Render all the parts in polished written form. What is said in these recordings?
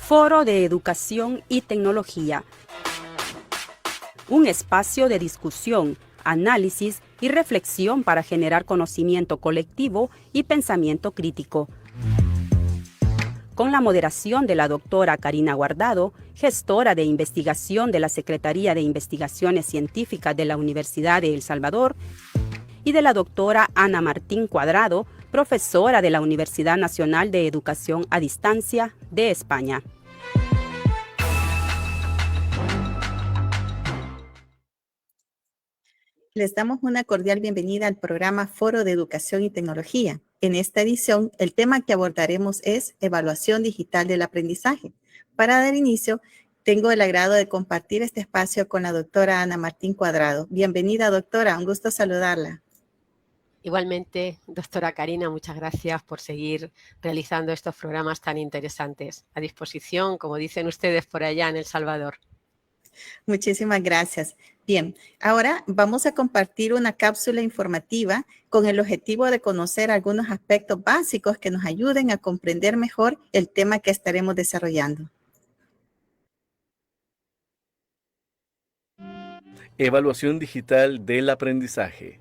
Foro de Educación y Tecnología. Un espacio de discusión, análisis y reflexión para generar conocimiento colectivo y pensamiento crítico. Con la moderación de la doctora Karina Guardado, gestora de investigación de la Secretaría de Investigaciones Científicas de la Universidad de El Salvador, y de la doctora Ana Martín Cuadrado, profesora de la Universidad Nacional de Educación a Distancia de España. Les damos una cordial bienvenida al programa Foro de Educación y Tecnología. En esta edición, el tema que abordaremos es evaluación digital del aprendizaje. Para dar inicio, tengo el agrado de compartir este espacio con la doctora Ana Martín Cuadrado. Bienvenida, doctora. Un gusto saludarla. Igualmente, doctora Karina, muchas gracias por seguir realizando estos programas tan interesantes. A disposición, como dicen ustedes por allá en El Salvador. Muchísimas gracias. Bien, ahora vamos a compartir una cápsula informativa con el objetivo de conocer algunos aspectos básicos que nos ayuden a comprender mejor el tema que estaremos desarrollando. Evaluación digital del aprendizaje.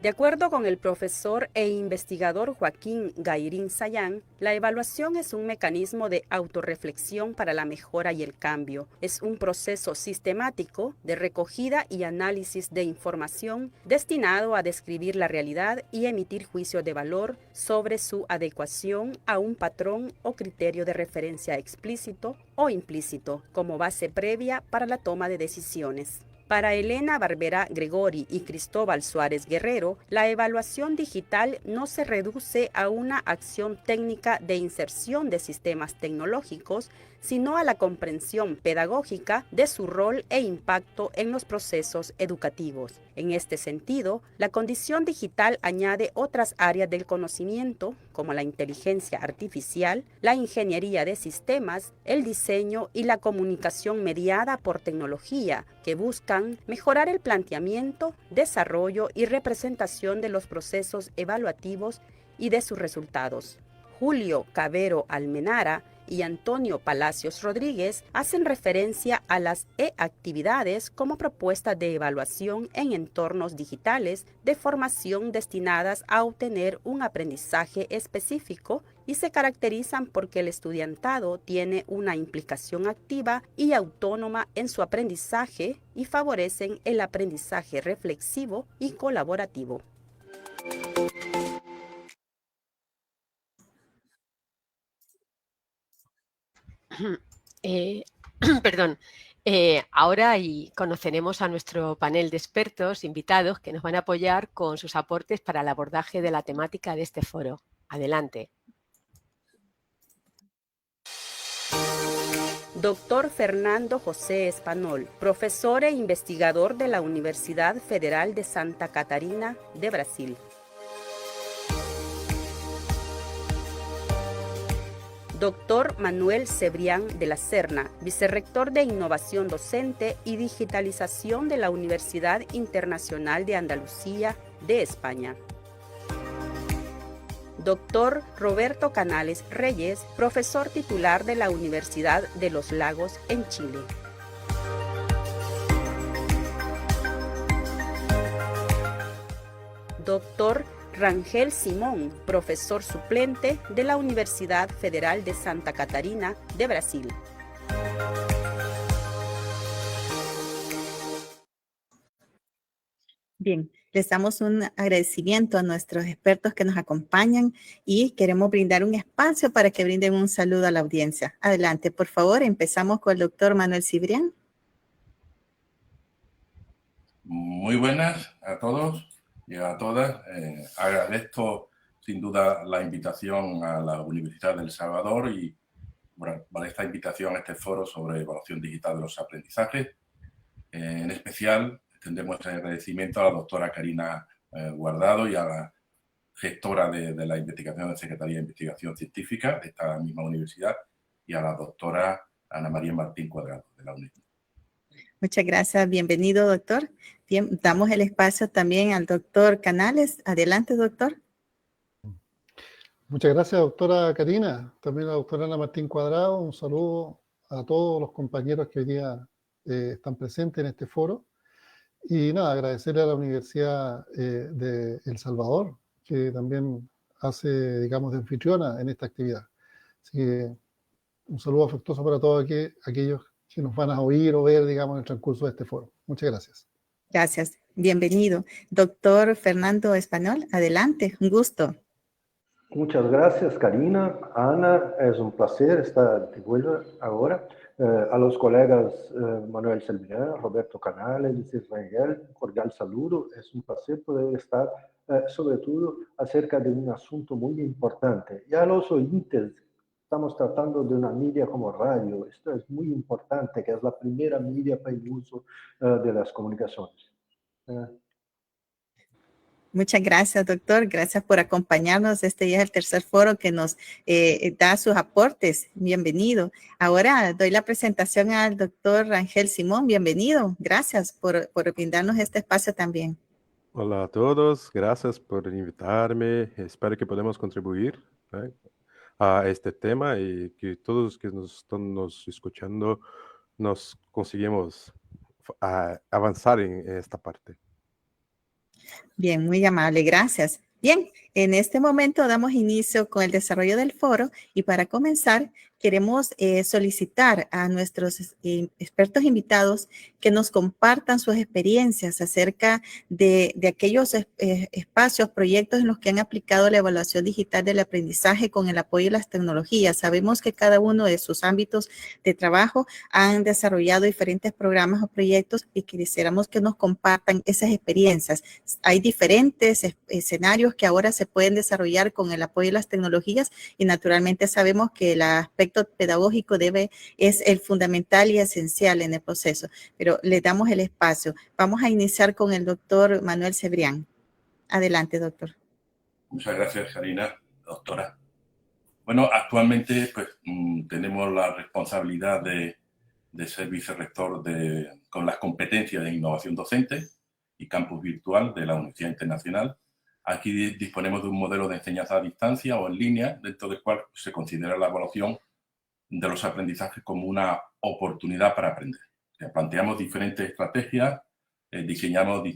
De acuerdo con el profesor e investigador Joaquín Gairín Sayán, la evaluación es un mecanismo de autorreflexión para la mejora y el cambio. Es un proceso sistemático de recogida y análisis de información destinado a describir la realidad y emitir juicios de valor sobre su adecuación a un patrón o criterio de referencia explícito o implícito como base previa para la toma de decisiones. Para Elena Barbera Gregori y Cristóbal Suárez Guerrero, la evaluación digital no se reduce a una acción técnica de inserción de sistemas tecnológicos, sino a la comprensión pedagógica de su rol e impacto en los procesos educativos. En este sentido, la condición digital añade otras áreas del conocimiento, como la inteligencia artificial, la ingeniería de sistemas, el diseño y la comunicación mediada por tecnología, que buscan mejorar el planteamiento, desarrollo y representación de los procesos evaluativos y de sus resultados. Julio Cabero Almenara y Antonio Palacios Rodríguez hacen referencia a las e-actividades como propuestas de evaluación en entornos digitales de formación destinadas a obtener un aprendizaje específico y se caracterizan porque el estudiantado tiene una implicación activa y autónoma en su aprendizaje y favorecen el aprendizaje reflexivo y colaborativo. Ahora conoceremos a nuestro panel de expertos invitados que nos van a apoyar con sus aportes para el abordaje de la temática de este foro. Adelante. Doctor Fernando José Espanol, profesor e investigador de la Universidad Federal de Santa Catarina de Brasil. Doctor Manuel Cebrián de la Serna, vicerrector de Innovación Docente y Digitalización de la Universidad Internacional de Andalucía de España. Doctor Roberto Canales Reyes, profesor titular de la Universidad de Los Lagos en Chile. Doctor Rangel Simón, profesor suplente de la Universidad Federal de Santa Catarina de Brasil. Bien, les damos un agradecimiento a nuestros expertos que nos acompañan y queremos brindar un espacio para que brinden un saludo a la audiencia. Adelante, por favor, empezamos con el doctor Manuel Cebrián. Muy buenas a todos y a todas. Agradezco sin duda la invitación a la Universidad de El Salvador y por esta invitación a este foro sobre evaluación digital de los aprendizajes. En especial, extendemos el agradecimiento a la doctora Karina Guardado y a la gestora de la investigación de la Secretaría de Investigación Científica de esta misma universidad y a la doctora Ana María Martín Cuadrado de la UNED. Muchas gracias. Bienvenido, doctor. Bien, damos el espacio también al doctor Canales. Adelante, doctor. Muchas gracias, doctora Karina. También a la doctora Ana Martín Cuadrado. Un saludo a todos los compañeros que hoy día están presentes en este foro. Y nada, agradecerle a la Universidad de El Salvador, que también hace, digamos, de anfitriona en esta actividad. Así que un saludo afectuoso para todos aquellos que nos van a oír o ver, digamos, en el transcurso de este foro. Muchas gracias. Gracias. Bienvenido. Doctor Fernando Español, adelante. Un gusto. Muchas gracias, Karina. Ana, es un placer estar de vuelta ahora. A los colegas Manuel Selvián, Roberto Canales, Luis Rangel, cordial saludo. Es un placer poder estar, sobre todo, acerca de un asunto muy importante. Y a los oyentes, estamos tratando de una media como radio. Esto es muy importante, que es la primera media para el uso de las comunicaciones. Muchas gracias, doctor. Gracias por acompañarnos. Este ya es el tercer foro que nos da sus aportes. Bienvenido. Ahora doy la presentación al doctor Rangel Simón. Bienvenido. Gracias por brindarnos este espacio también. Hola a todos, gracias por invitarme. Espero que podamos contribuir a este tema y que todos los que nos están escuchando nos conseguimos avanzar en esta parte. Bien, muy amable, gracias. Bien, en este momento damos inicio con el desarrollo del foro y para comenzar queremos solicitar a nuestros expertos invitados que nos compartan sus experiencias acerca de aquellos espacios, proyectos en los que han aplicado la evaluación digital del aprendizaje con el apoyo de las tecnologías. Sabemos que cada uno de sus ámbitos de trabajo han desarrollado diferentes programas o proyectos y quisiéramos que nos compartan esas experiencias. Hay diferentes escenarios que ahora se pueden desarrollar con el apoyo de las tecnologías y naturalmente sabemos que el aspecto pedagógico es el fundamental y esencial en el proceso, pero le damos el espacio. Vamos a iniciar con el doctor Manuel Cebrián. Adelante, doctor. Muchas gracias, Karina, doctora. Bueno, actualmente pues, tenemos la responsabilidad de ser vicerrector con las competencias de innovación docente y campus virtual de la Universidad Internacional. Aquí disponemos de un modelo de enseñanza a distancia o en línea, dentro del cual se considera la evaluación de los aprendizajes como una oportunidad para aprender. O sea, planteamos diferentes estrategias, diseñamos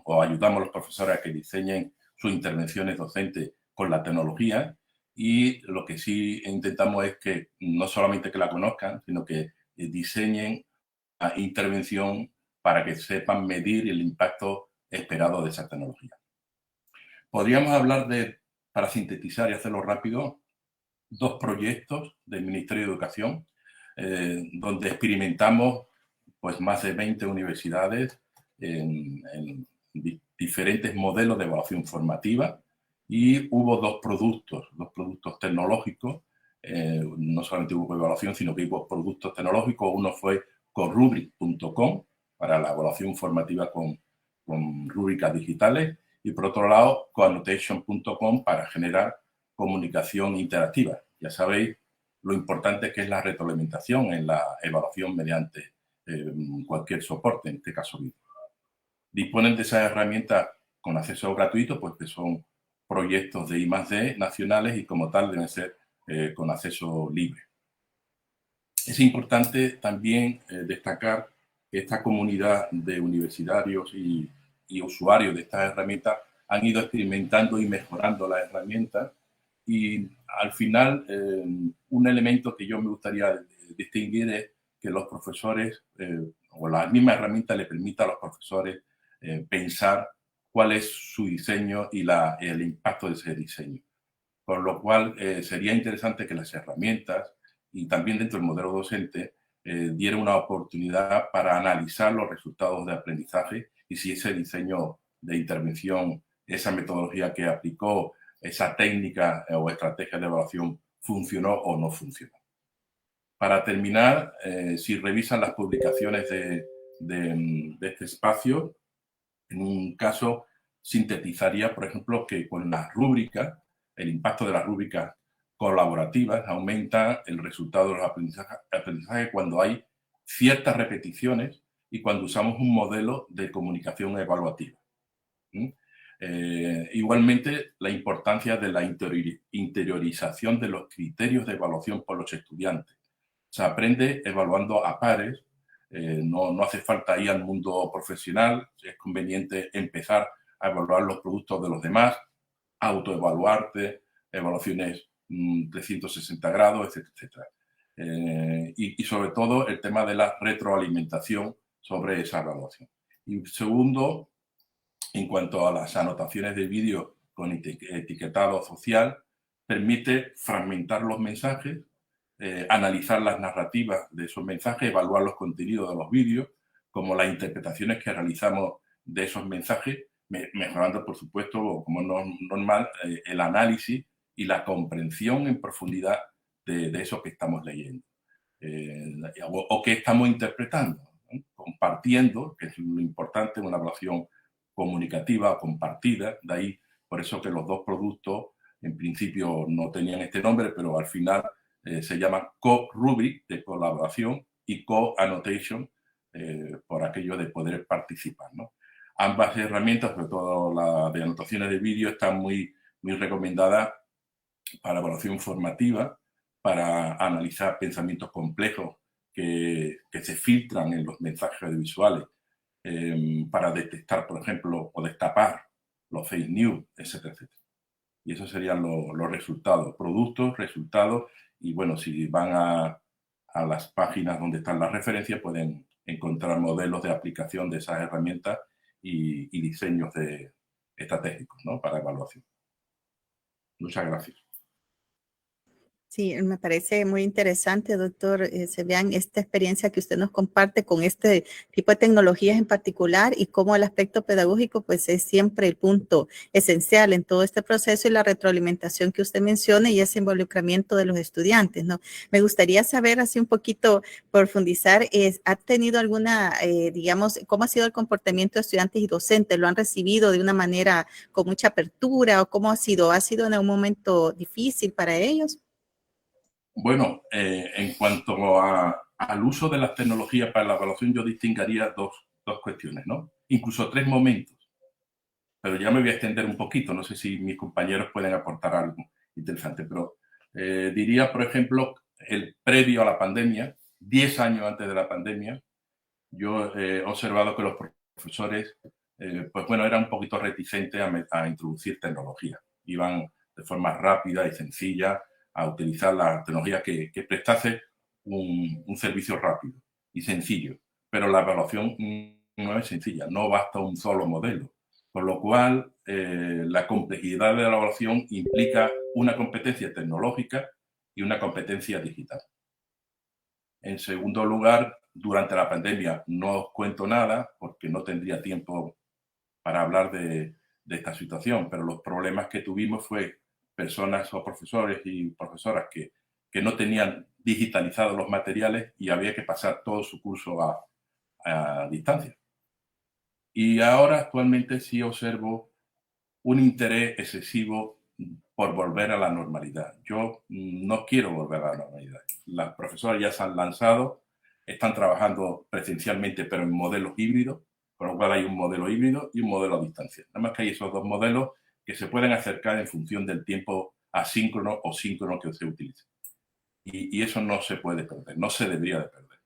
o ayudamos a los profesores a que diseñen sus intervenciones docentes con la tecnología y lo que sí intentamos es que no solamente que la conozcan, sino que diseñen la intervención para que sepan medir el impacto esperado de esa tecnología. Podríamos hablar para sintetizar y hacerlo rápido, dos proyectos del Ministerio de Educación, donde experimentamos pues, más de 20 universidades en diferentes modelos de evaluación formativa y hubo dos productos tecnológicos, no solamente hubo evaluación, sino que hubo productos tecnológicos. Uno fue Corubric.com para la evaluación formativa con rúbricas digitales y por otro lado Coannotation.com para generar comunicación interactiva. Ya sabéis lo importante que es la retroalimentación en la evaluación mediante cualquier soporte, en este caso vídeo. Disponen de esas herramientas con acceso gratuito, pues que son proyectos de I+D nacionales y como tal deben ser con acceso libre. Es importante también destacar que esta comunidad de universitarios y usuarios de estas herramientas han ido experimentando y mejorando las herramientas y al final un elemento que yo me gustaría distinguir es que los profesores o la misma herramienta le permita a los profesores pensar cuál es su diseño y el impacto de ese diseño. Con lo cual sería interesante que las herramientas y también dentro del modelo docente dieran una oportunidad para analizar los resultados de aprendizaje y si ese diseño de intervención, esa metodología que aplicó, esa técnica o estrategia de evaluación funcionó o no funcionó. Para terminar, si revisan las publicaciones de este espacio, en un caso sintetizaría, por ejemplo, que con las rúbricas, el impacto de las rúbricas colaborativas aumenta el resultado de los aprendizajes cuando hay ciertas repeticiones y cuando usamos un modelo de comunicación evaluativa. Igualmente, la importancia de la interiorización de los criterios de evaluación por los estudiantes. Se aprende evaluando a pares, no hace falta ir al mundo profesional, es conveniente empezar a evaluar los productos de los demás, autoevaluarte, evaluaciones 360 grados, etcétera, etcétera. Y sobre todo el tema de la retroalimentación sobre esa evaluación. Y segundo, en cuanto a las anotaciones de vídeo con etiquetado social, permite fragmentar los mensajes, analizar las narrativas de esos mensajes, evaluar los contenidos de los vídeos, como las interpretaciones que realizamos de esos mensajes, mejorando, por supuesto, como normal, el análisis y la comprensión en profundidad de eso que estamos leyendo o que estamos interpretando, ¿no? Compartiendo, que es lo importante, una evaluación comunicativa compartida, de ahí por eso que los dos productos en principio no tenían este nombre, pero al final se llaman co-rubric de colaboración y co-annotation por aquello de poder participar, ¿no? Ambas herramientas, sobre todo la de anotaciones de vídeo, están muy recomendadas para evaluación formativa, para analizar pensamientos complejos que se filtran en los mensajes audiovisuales, para detectar, por ejemplo, o destapar los fake news, etcétera, etcétera. Y esos serían los resultados, productos, resultados, y bueno, si van a las páginas donde están las referencias, pueden encontrar modelos de aplicación de esas herramientas y diseños estratégicos, ¿no? Para evaluación. Muchas gracias. Sí, me parece muy interesante, doctor Cebrián, esta experiencia que usted nos comparte con este tipo de tecnologías en particular y cómo el aspecto pedagógico pues es siempre el punto esencial en todo este proceso y la retroalimentación que usted menciona y ese involucramiento de los estudiantes, ¿no? Me gustaría saber así un poquito, profundizar, ¿ha tenido alguna, digamos, cómo ha sido el comportamiento de estudiantes y docentes? ¿Lo han recibido de una manera con mucha apertura o cómo ha sido? ¿Ha sido en un momento difícil para ellos? Bueno, en cuanto al uso de las tecnologías para la evaluación, yo distinguiría dos cuestiones, ¿no? Incluso tres momentos. Pero ya me voy a extender un poquito, no sé si mis compañeros pueden aportar algo interesante, pero diría, por ejemplo, el previo a la pandemia, 10 años antes de la pandemia, yo he observado que los profesores, pues bueno, eran un poquito reticentes a introducir tecnología. Iban de forma rápida y sencilla a utilizar la tecnología que prestase un servicio rápido y sencillo. Pero la evaluación no es sencilla, no basta un solo modelo. Por lo cual, la complejidad de la evaluación implica una competencia tecnológica y una competencia digital. En segundo lugar, durante la pandemia no os cuento nada porque no tendría tiempo para hablar de esta situación, pero los problemas que tuvimos fue personas o profesores y profesoras que no tenían digitalizados los materiales y había que pasar todo su curso a distancia. Y ahora actualmente sí observo un interés excesivo por volver a la normalidad. Yo no quiero volver a la normalidad. Las profesoras ya se han lanzado, están trabajando presencialmente, pero en modelos híbridos, con lo cual hay un modelo híbrido y un modelo a distancia. Nada más que hay esos dos modelos que se pueden acercar en función del tiempo asíncrono o síncrono que se utilice. Y eso no se puede perder, no se debería de perder.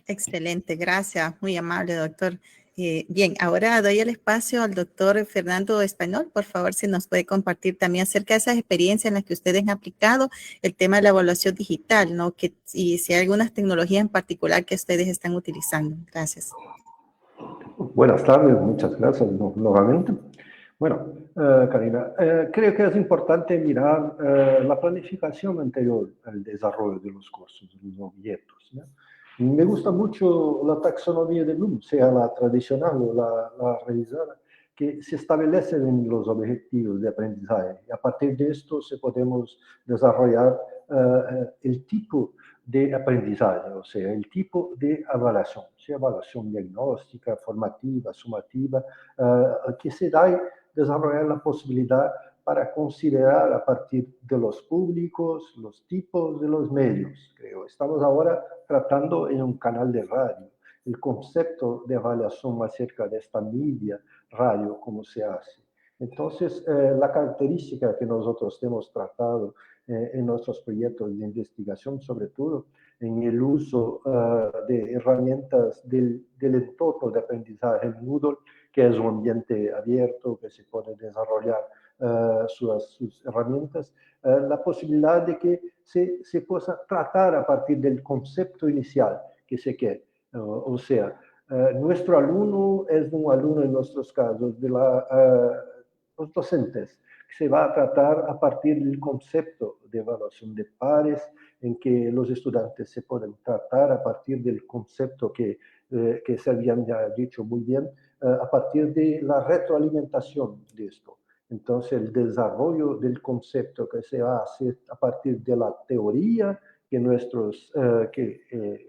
Excelente, gracias, muy amable, doctor. Bien, ahora doy el espacio al doctor Fernando Español. Por favor, si nos puede compartir también acerca de esas experiencias en las que ustedes han aplicado el tema de la evaluación digital, ¿no? Y si hay algunas tecnologías en particular que ustedes están utilizando. Gracias. Buenas tardes, muchas gracias nuevamente. Bueno, Karina, creo que es importante mirar la planificación anterior al desarrollo de los cursos, de los objetos, ¿no? Me gusta mucho la taxonomía de Bloom, sea la tradicional o la revisada, que se establecen en los objetivos de aprendizaje. Y a partir de esto se podemos desarrollar el tipo de aprendizaje, o sea, el tipo de evaluación, sea evaluación diagnóstica, formativa, sumativa, que se da desarrollar la posibilidad para considerar a partir de los públicos, los tipos de los medios, creo. Estamos ahora tratando en un canal de radio el concepto de avaliación acerca de esta media radio, cómo se hace. Entonces, la característica que nosotros hemos tratado en nuestros proyectos de investigación, sobre todo en el uso de herramientas del entorno de aprendizaje Moodle, que es un ambiente abierto, que se puede desarrollar sus herramientas, la posibilidad de que se pueda tratar a partir del concepto inicial que se quiere. O sea, nuestro alumno es un alumno en nuestros casos de los docentes, que se va a tratar a partir del concepto de evaluación de pares, en que los estudiantes se pueden tratar a partir del concepto que se habían ya dicho muy bien, a partir de la retroalimentación de esto. Entonces, el desarrollo del concepto que se va a hacer a partir de la teoría que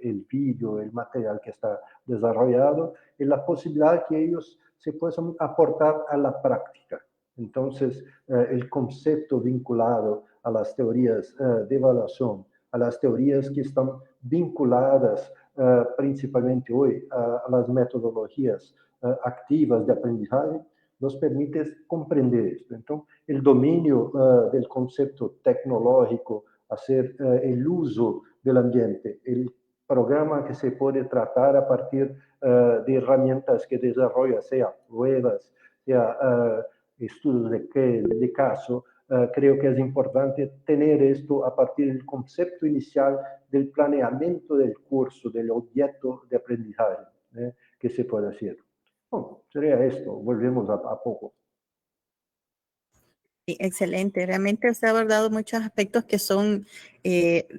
el vídeo, el material que está desarrollado, y la posibilidad que ellos se puedan aportar a la práctica. Entonces, el concepto vinculado a las teorías de evaluación, a las teorías que están vinculadas principalmente hoy a las metodologías activas de aprendizaje, nos permite comprender esto. Entonces, el dominio del concepto tecnológico, hacer el uso del ambiente, el programa que se puede tratar a partir de herramientas que desarrolla, sea pruebas, sea estudios de caso, creo que es importante tener esto a partir del concepto inicial del planeamiento del curso, del objeto de aprendizaje que se puede hacer. Bueno, sería esto, volvemos a poco. Sí, excelente, realmente usted ha abordado muchos aspectos que son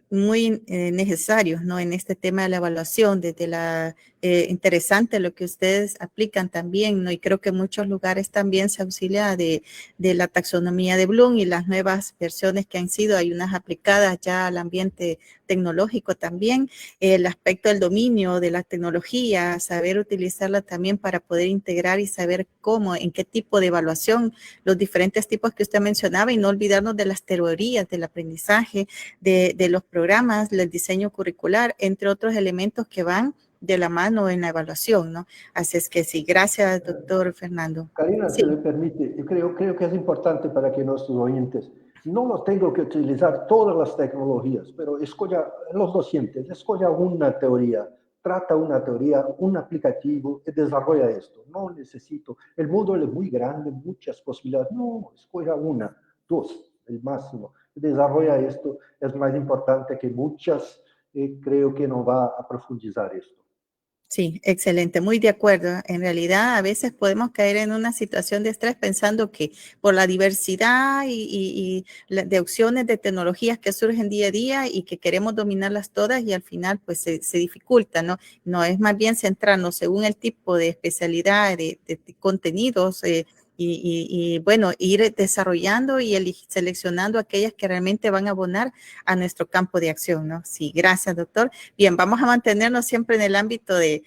muy necesarios, ¿no? En este tema de la evaluación, desde la interesante lo que ustedes aplican también, ¿no? Y creo que en muchos lugares también se auxilia de la taxonomía de Bloom y las nuevas versiones que han sido, hay unas aplicadas ya al ambiente tecnológico también, el aspecto del dominio de la tecnología, saber utilizarla también para poder integrar y saber cómo, en qué tipo de evaluación, los diferentes tipos que usted mencionaba y no olvidarnos de las teorías del aprendizaje, de los programas, del diseño curricular, entre otros elementos que van de la mano en la evaluación, ¿no? Así es que sí, gracias, doctor Fernando. Karina, Sí. si me permite, yo creo que es importante para que nuestros oyentes no lo tengo que utilizar todas las tecnologías, pero los docentes, escoja una teoría, trata una teoría, un aplicativo y desarrolla esto. No necesito, el Moodle es muy grande, muchas posibilidades. No, escoja una, dos, el máximo. Desarrolla esto, es más importante que muchas, creo que no va a profundizar esto. Sí, excelente, muy de acuerdo. En realidad, a veces podemos caer en una situación de estrés pensando que por la diversidad de opciones de tecnologías que surgen día a día y que queremos dominarlas todas y al final pues se dificulta, ¿no? No, es más bien centrarnos según el tipo de especialidad de contenidos y bueno, ir desarrollando y seleccionando aquellas que realmente van a abonar a nuestro campo de acción, ¿no? Sí, gracias, doctor. Bien, vamos a mantenernos siempre en el ámbito de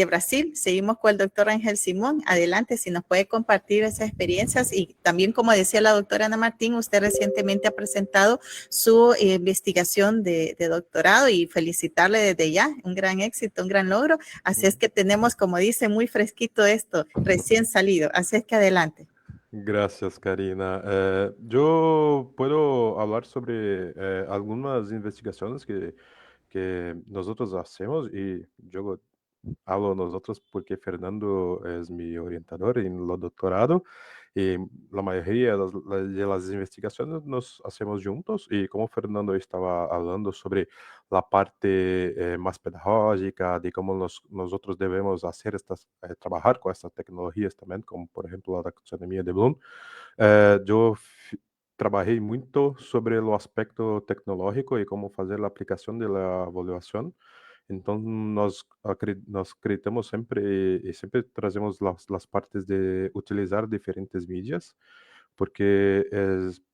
Brasil. Seguimos con el doctor Ángel Simón. Adelante, si nos puede compartir esas experiencias y también, como decía la doctora Ana Martín, usted recientemente ha presentado su investigación de doctorado y felicitarle desde ya, un gran éxito, un gran logro. Así es que tenemos, como dice, muy fresquito esto, recién salido. Así es que adelante. Gracias, Karina. Yo puedo hablar sobre algunas investigaciones que nosotros hacemos y yo hablo nosotros porque Fernando es mi orientador en lo doctorado y la mayoría de las investigaciones nos hacemos juntos y como Fernando estaba hablando sobre la parte más pedagógica de cómo nosotros debemos hacer trabajar con estas tecnologías también, como por ejemplo la taxonomía de Bloom, yo trabalhei muito sobre o aspecto tecnológico e como fazer a aplicação da avaliação. Então, nós acreditamos sempre e sempre trazemos as partes de utilizar diferentes mídias, porque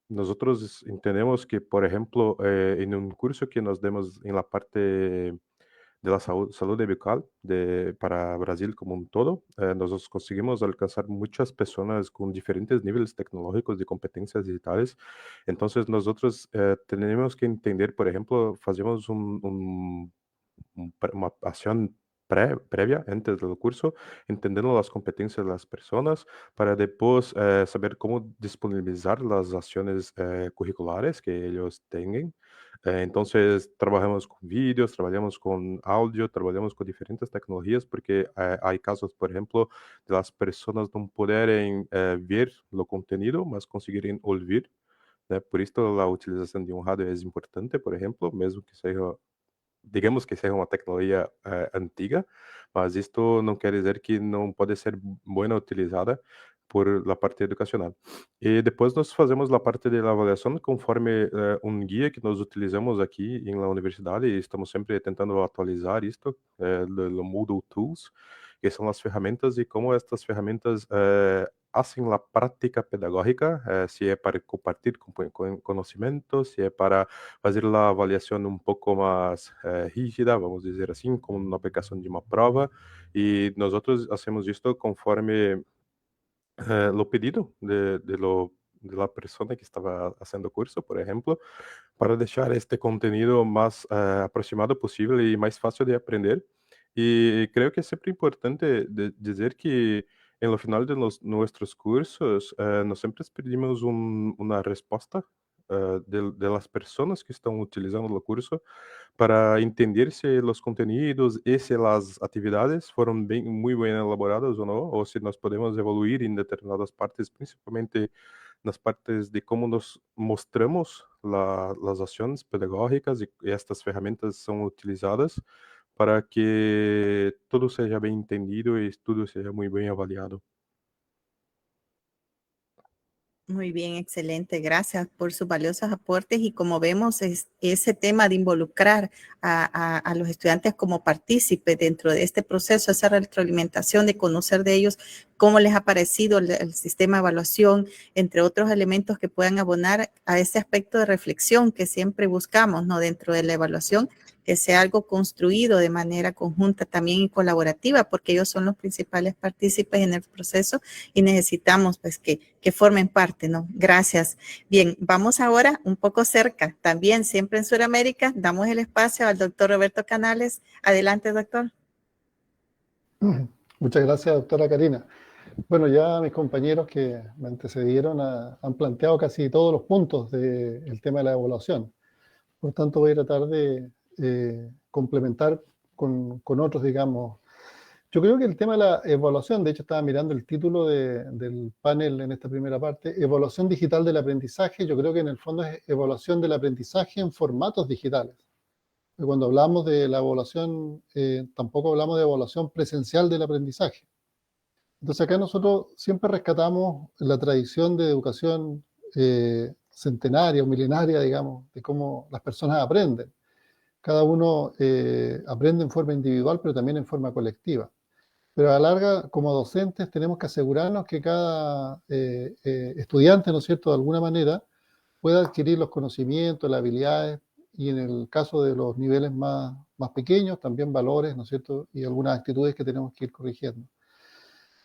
nós entendemos que, por exemplo, em um curso que nós demos em la parte de la salud bucal para Brasil como un todo. Nosotros conseguimos alcanzar muchas personas con diferentes niveles tecnológicos de competencias digitales. Entonces nosotros tenemos que entender, por ejemplo, hacemos una acción previa, antes del curso, entendiendo las competencias de las personas para después saber cómo disponibilizar las acciones curriculares que ellos tengan. Entonces, trabajamos con vídeos, trabajamos con audio, trabajamos con diferentes tecnologías porque hay casos, por ejemplo, de las personas no poderem ver o contenido, mas conseguirem ouvir, né? Por isso a utilização de um rádio é importante, por exemplo, mesmo que seja, digamos que seja uma tecnologia antiga, mas isto não quer dizer que não pode ser buena utilizada por la parte educacional. E depois nós fazemos a parte de avaliação conforme um guia que nós utilizamos aqui em la universidade e estamos sempre tentando atualizar isto, o Moodle Tools, que são as ferramentas e como estas ferramentas hacen la práctica pedagógica, se é para compartilhar conhecimentos, se é para fazer a avaliação um pouco mais rígida, vamos dizer assim, como na aplicação de uma prova, e nós hacemos isto conforme lo pedido de la persona que estaba haciendo curso, por ejemplo, para dejar este contenido más aproximado posible y más fácil de aprender. Y creo que es siempre importante decir que en lo final de nuestros cursos, nos siempre pedimos una respuesta de las personas que están utilizando el curso para entender si los contenidos y si las actividades fueron muy bien elaboradas o no, o si nos podemos evoluir en determinadas partes, principalmente nas partes de como nos mostramos las acciones pedagógicas y estas ferramentas son utilizadas para que todo seja bem entendido y todo seja muy bien avaliado. Muy bien, excelente. Gracias por sus valiosos aportes. Y como vemos, ese tema de involucrar a los estudiantes como partícipes dentro de este proceso, esa retroalimentación de conocer de ellos cómo les ha parecido el sistema de evaluación, entre otros elementos que puedan abonar a ese aspecto de reflexión que siempre buscamos, ¿no? Dentro de la evaluación, que sea algo construido de manera conjunta también y colaborativa, porque ellos son los principales partícipes en el proceso y necesitamos pues que formen parte, ¿no? Gracias. Bien, vamos ahora un poco cerca, también siempre en Sudamérica, damos el espacio al doctor Roberto Canales. Adelante, doctor. Muchas gracias, doctora Karina. Bueno, ya mis compañeros que me antecedieron han planteado casi todos los puntos del tema de la evaluación. Por tanto, voy a tratar de complementar con otros, digamos. Yo creo que el tema de la evaluación, de hecho estaba mirando el título del panel en esta primera parte, evaluación digital del aprendizaje. Yo creo que en el fondo es evaluación del aprendizaje en formatos digitales. Cuando hablamos de la evaluación, tampoco hablamos de evaluación presencial del aprendizaje. Entonces acá nosotros siempre rescatamos la tradición de educación centenaria o milenaria, digamos, de cómo las personas aprenden. Cada uno aprende en forma individual, pero también en forma colectiva. Pero a la larga, como docentes, tenemos que asegurarnos que cada estudiante, ¿no es cierto?, de alguna manera, pueda adquirir los conocimientos, las habilidades, y en el caso de los niveles más pequeños, también valores, ¿no es cierto?, y algunas actitudes que tenemos que ir corrigiendo.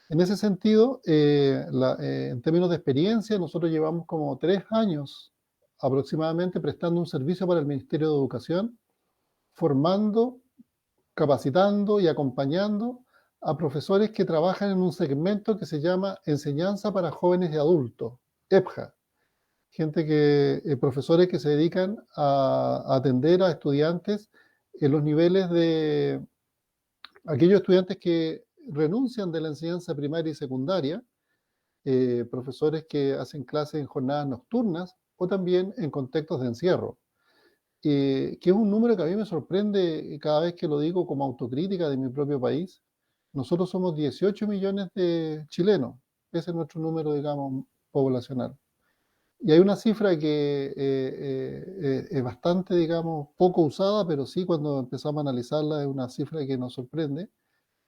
En ese sentido, en términos de experiencia, nosotros llevamos como 3 años aproximadamente prestando un servicio para el Ministerio de Educación, formando, capacitando y acompañando a profesores que trabajan en un segmento que se llama Enseñanza para Jóvenes y Adultos, EPJA. Profesores que se dedican a atender a estudiantes en los niveles de aquellos estudiantes que renuncian de la enseñanza primaria y secundaria, profesores que hacen clases en jornadas nocturnas o también en contextos de encierro. Que es un número que a mí me sorprende cada vez que lo digo como autocrítica de mi propio país. Nosotros somos 18 millones de chilenos, ese es nuestro número, digamos, poblacional. Y hay una cifra que es bastante, digamos, poco usada, pero sí cuando empezamos a analizarla es una cifra que nos sorprende.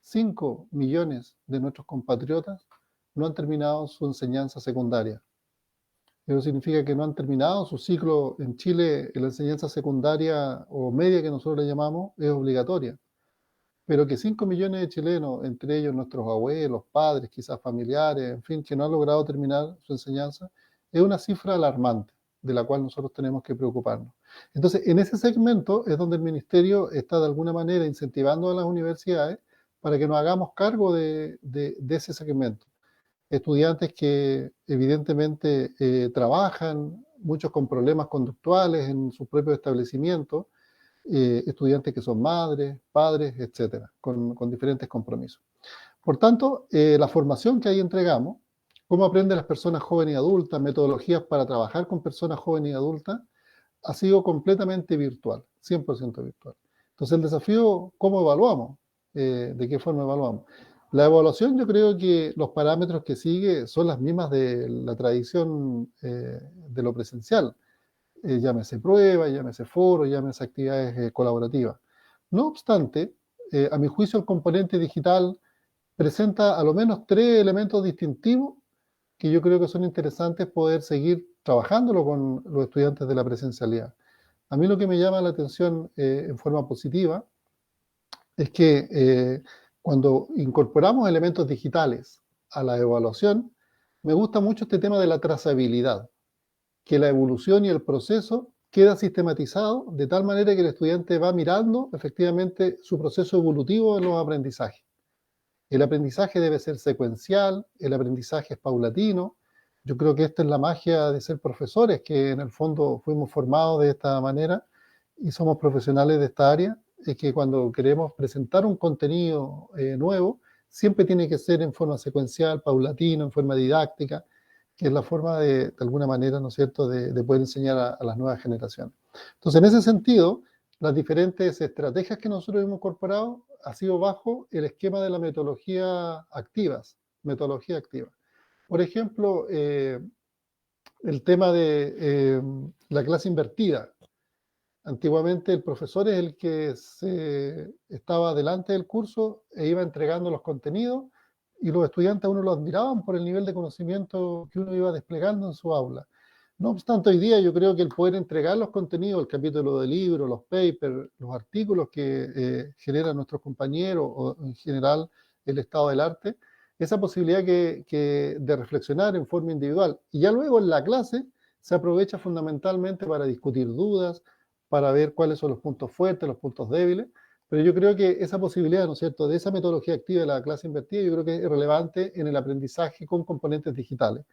5 millones de nuestros compatriotas no han terminado su enseñanza secundaria. Eso significa que no han terminado su ciclo. En Chile, la enseñanza secundaria o media que nosotros le llamamos es obligatoria. Pero que 5 millones de chilenos, entre ellos nuestros abuelos, padres, quizás familiares, en fin, que no han logrado terminar su enseñanza, es una cifra alarmante. de la cual nosotros tenemos que preocuparnos. Entonces, en ese segmento es donde el Ministerio está de alguna manera incentivando a las universidades para que nos hagamos cargo de ese segmento. Estudiantes que evidentemente trabajan, muchos con problemas conductuales en sus propios establecimientos, estudiantes que son madres, padres, etcétera, con diferentes compromisos. Por tanto, la formación que ahí entregamos, cómo aprenden las personas jóvenes y adultas, metodologías para trabajar con personas jóvenes y adultas, ha sido completamente virtual, 100% virtual. Entonces, el desafío, ¿cómo evaluamos? ¿De qué forma evaluamos? La evaluación, yo creo que los parámetros que sigue son las mismas de la tradición de lo presencial. Llámese prueba, llámese foro, llámese actividades colaborativas. No obstante, a mi juicio, el componente digital presenta a lo menos 3 elementos distintivos que yo creo que son interesantes poder seguir trabajándolo con los estudiantes de la presencialidad. A mí lo que me llama la atención en forma positiva es que cuando incorporamos elementos digitales a la evaluación, me gusta mucho este tema de la trazabilidad, que la evolución y el proceso queda sistematizado de tal manera que el estudiante va mirando efectivamente su proceso evolutivo en los aprendizajes. El aprendizaje debe ser secuencial, el aprendizaje es paulatino. Yo creo que esta es la magia de ser profesores, que en el fondo fuimos formados de esta manera y somos profesionales de esta área, es que cuando queremos presentar un contenido nuevo, siempre tiene que ser en forma secuencial, paulatino, en forma didáctica, que es la forma de alguna manera, ¿no es cierto?, de poder enseñar a las nuevas generaciones. Entonces, en ese sentido, las diferentes estrategias que nosotros hemos incorporado ha sido bajo el esquema de la metodología activa. Por ejemplo, el tema de la clase invertida. Antiguamente el profesor es el que estaba delante del curso e iba entregando los contenidos y los estudiantes a uno lo admiraban por el nivel de conocimiento que uno iba desplegando en su aula. No obstante, hoy día yo creo que el poder entregar los contenidos, el capítulo de libros, los papers, los artículos que generan nuestros compañeros o en general el estado del arte, esa posibilidad de reflexionar en forma individual. Y ya luego en la clase se aprovecha fundamentalmente para discutir dudas, para ver cuáles son los puntos fuertes, los puntos débiles, pero yo creo que esa posibilidad, ¿no es cierto?, de esa metodología activa de la clase invertida, yo creo que es relevante en el aprendizaje con componentes digitales.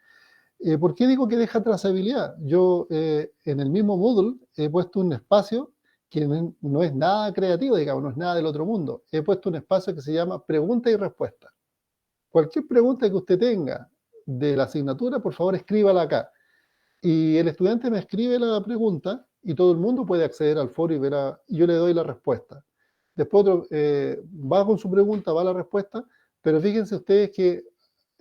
¿Por qué digo que deja trazabilidad? Yo en el mismo Moodle he puesto un espacio que no es nada creativo, digamos, no es nada del otro mundo. He puesto un espacio que se llama pregunta y respuesta. Cualquier pregunta que usted tenga de la asignatura, por favor escríbala acá. Y el estudiante me escribe la pregunta y todo el mundo puede acceder al foro y yo le doy la respuesta. Después va con su pregunta, va la respuesta, pero fíjense ustedes que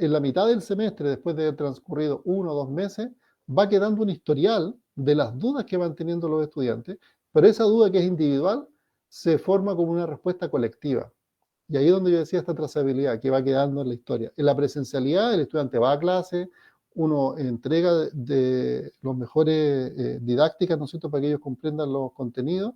en la mitad del semestre, después de haber transcurrido 1 o 2 meses, va quedando un historial de las dudas que van teniendo los estudiantes, pero esa duda que es individual se forma como una respuesta colectiva. Y ahí es donde yo decía esta trazabilidad que va quedando en la historia. En la presencialidad, el estudiante va a clase, uno entrega de los mejores didácticas, ¿no es cierto?, para que ellos comprendan los contenidos.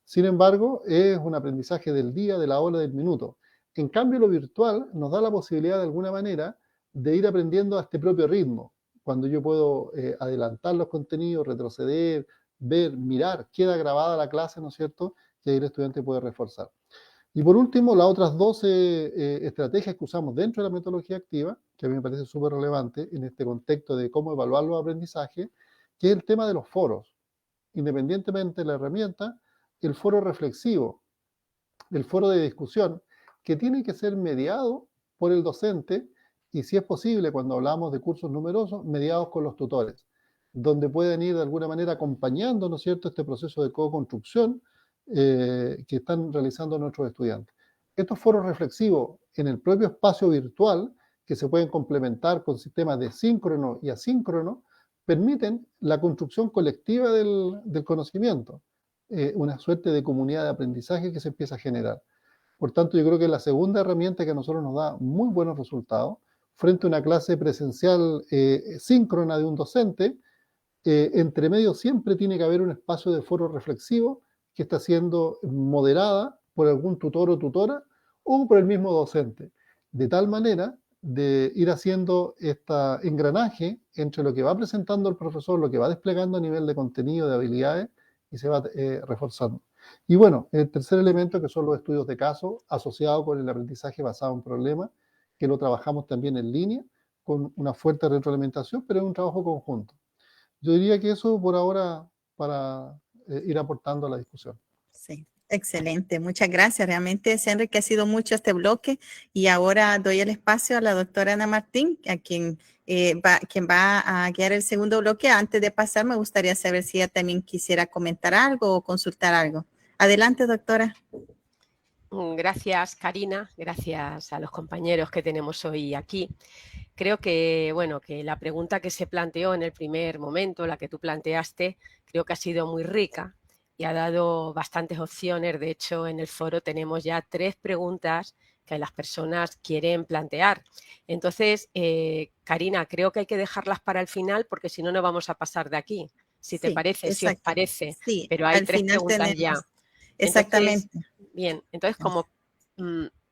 Sin embargo, es un aprendizaje del día, de la hora, del minuto. En cambio, lo virtual nos da la posibilidad de alguna manera de ir aprendiendo a este propio ritmo. Cuando yo puedo adelantar los contenidos, retroceder, ver, mirar, queda grabada la clase, ¿no es cierto?, y ahí el estudiante puede reforzar. Y por último, las otras 12 estrategias que usamos dentro de la metodología activa, que a mí me parece súper relevante en este contexto de cómo evaluar los aprendizajes, que es el tema de los foros. Independientemente de la herramienta, el foro reflexivo, el foro de discusión, que tiene que ser mediado por el docente y, si es posible, cuando hablamos de cursos numerosos, mediados con los tutores, donde pueden ir de alguna manera acompañando, ¿no es cierto?, este proceso de co-construcción que están realizando nuestros estudiantes. Estos foros reflexivos en el propio espacio virtual, que se pueden complementar con sistemas de síncrono y asíncrono, permiten la construcción colectiva del conocimiento, una suerte de comunidad de aprendizaje que se empieza a generar. Por tanto, yo creo que es la segunda herramienta que a nosotros nos da muy buenos resultados frente a una clase presencial síncrona de un docente. Entre medio siempre tiene que haber un espacio de foro reflexivo que está siendo moderada por algún tutor o tutora o por el mismo docente, de tal manera de ir haciendo este engranaje entre lo que va presentando el profesor, lo que va desplegando a nivel de contenido, de habilidades, y se va reforzando. Y bueno, el tercer elemento, que son los estudios de caso asociados con el aprendizaje basado en problemas, que lo trabajamos también en línea, con una fuerte retroalimentación, pero es un trabajo conjunto. Yo diría que eso por ahora para ir aportando a la discusión. Sí, excelente. Muchas gracias. Realmente se ha enriquecido mucho este bloque y ahora doy el espacio a la doctora Ana Martín, a quien va a guiar el segundo bloque. Antes de pasar, me gustaría saber si ella también quisiera comentar algo o consultar algo. Adelante, doctora. Gracias, Karina. Gracias a los compañeros que tenemos hoy aquí. Creo que, bueno, que la pregunta que se planteó en el primer momento, la que tú planteaste, creo que ha sido muy rica y ha dado bastantes opciones. De hecho, en el foro tenemos ya 3 preguntas que las personas quieren plantear. Entonces, Karina, creo que hay que dejarlas para el final porque si no, no vamos a pasar de aquí. Si te parece, si os parece. Sí, pero hay al 3 final preguntas tenemos, ya. exactamente. Entonces, bien, entonces como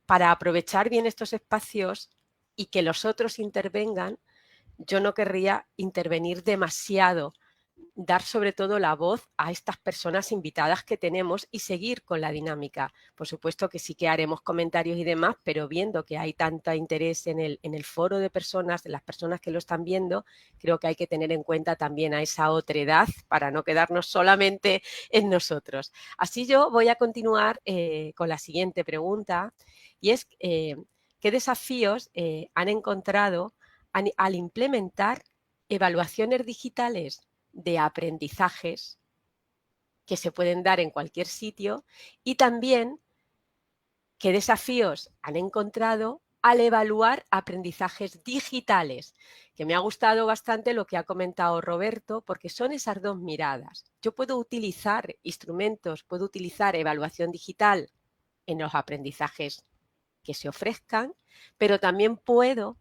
para aprovechar bien estos espacios y que los otros intervengan, yo no querría intervenir demasiado, dar sobre todo la voz a estas personas invitadas que tenemos y seguir con la dinámica. Por supuesto que sí que haremos comentarios y demás, pero viendo que hay tanto interés en el foro de personas, de las personas que lo están viendo, creo que hay que tener en cuenta también a esa otredad para no quedarnos solamente en nosotros. Así yo voy a continuar con la siguiente pregunta y es ¿qué desafíos han encontrado al implementar evaluaciones digitales de aprendizajes que se pueden dar en cualquier sitio y también qué desafíos han encontrado al evaluar aprendizajes digitales, que me ha gustado bastante lo que ha comentado Roberto, porque son esas 2 miradas. Yo puedo utilizar instrumentos, puedo utilizar evaluación digital en los aprendizajes que se ofrezcan, pero también puedo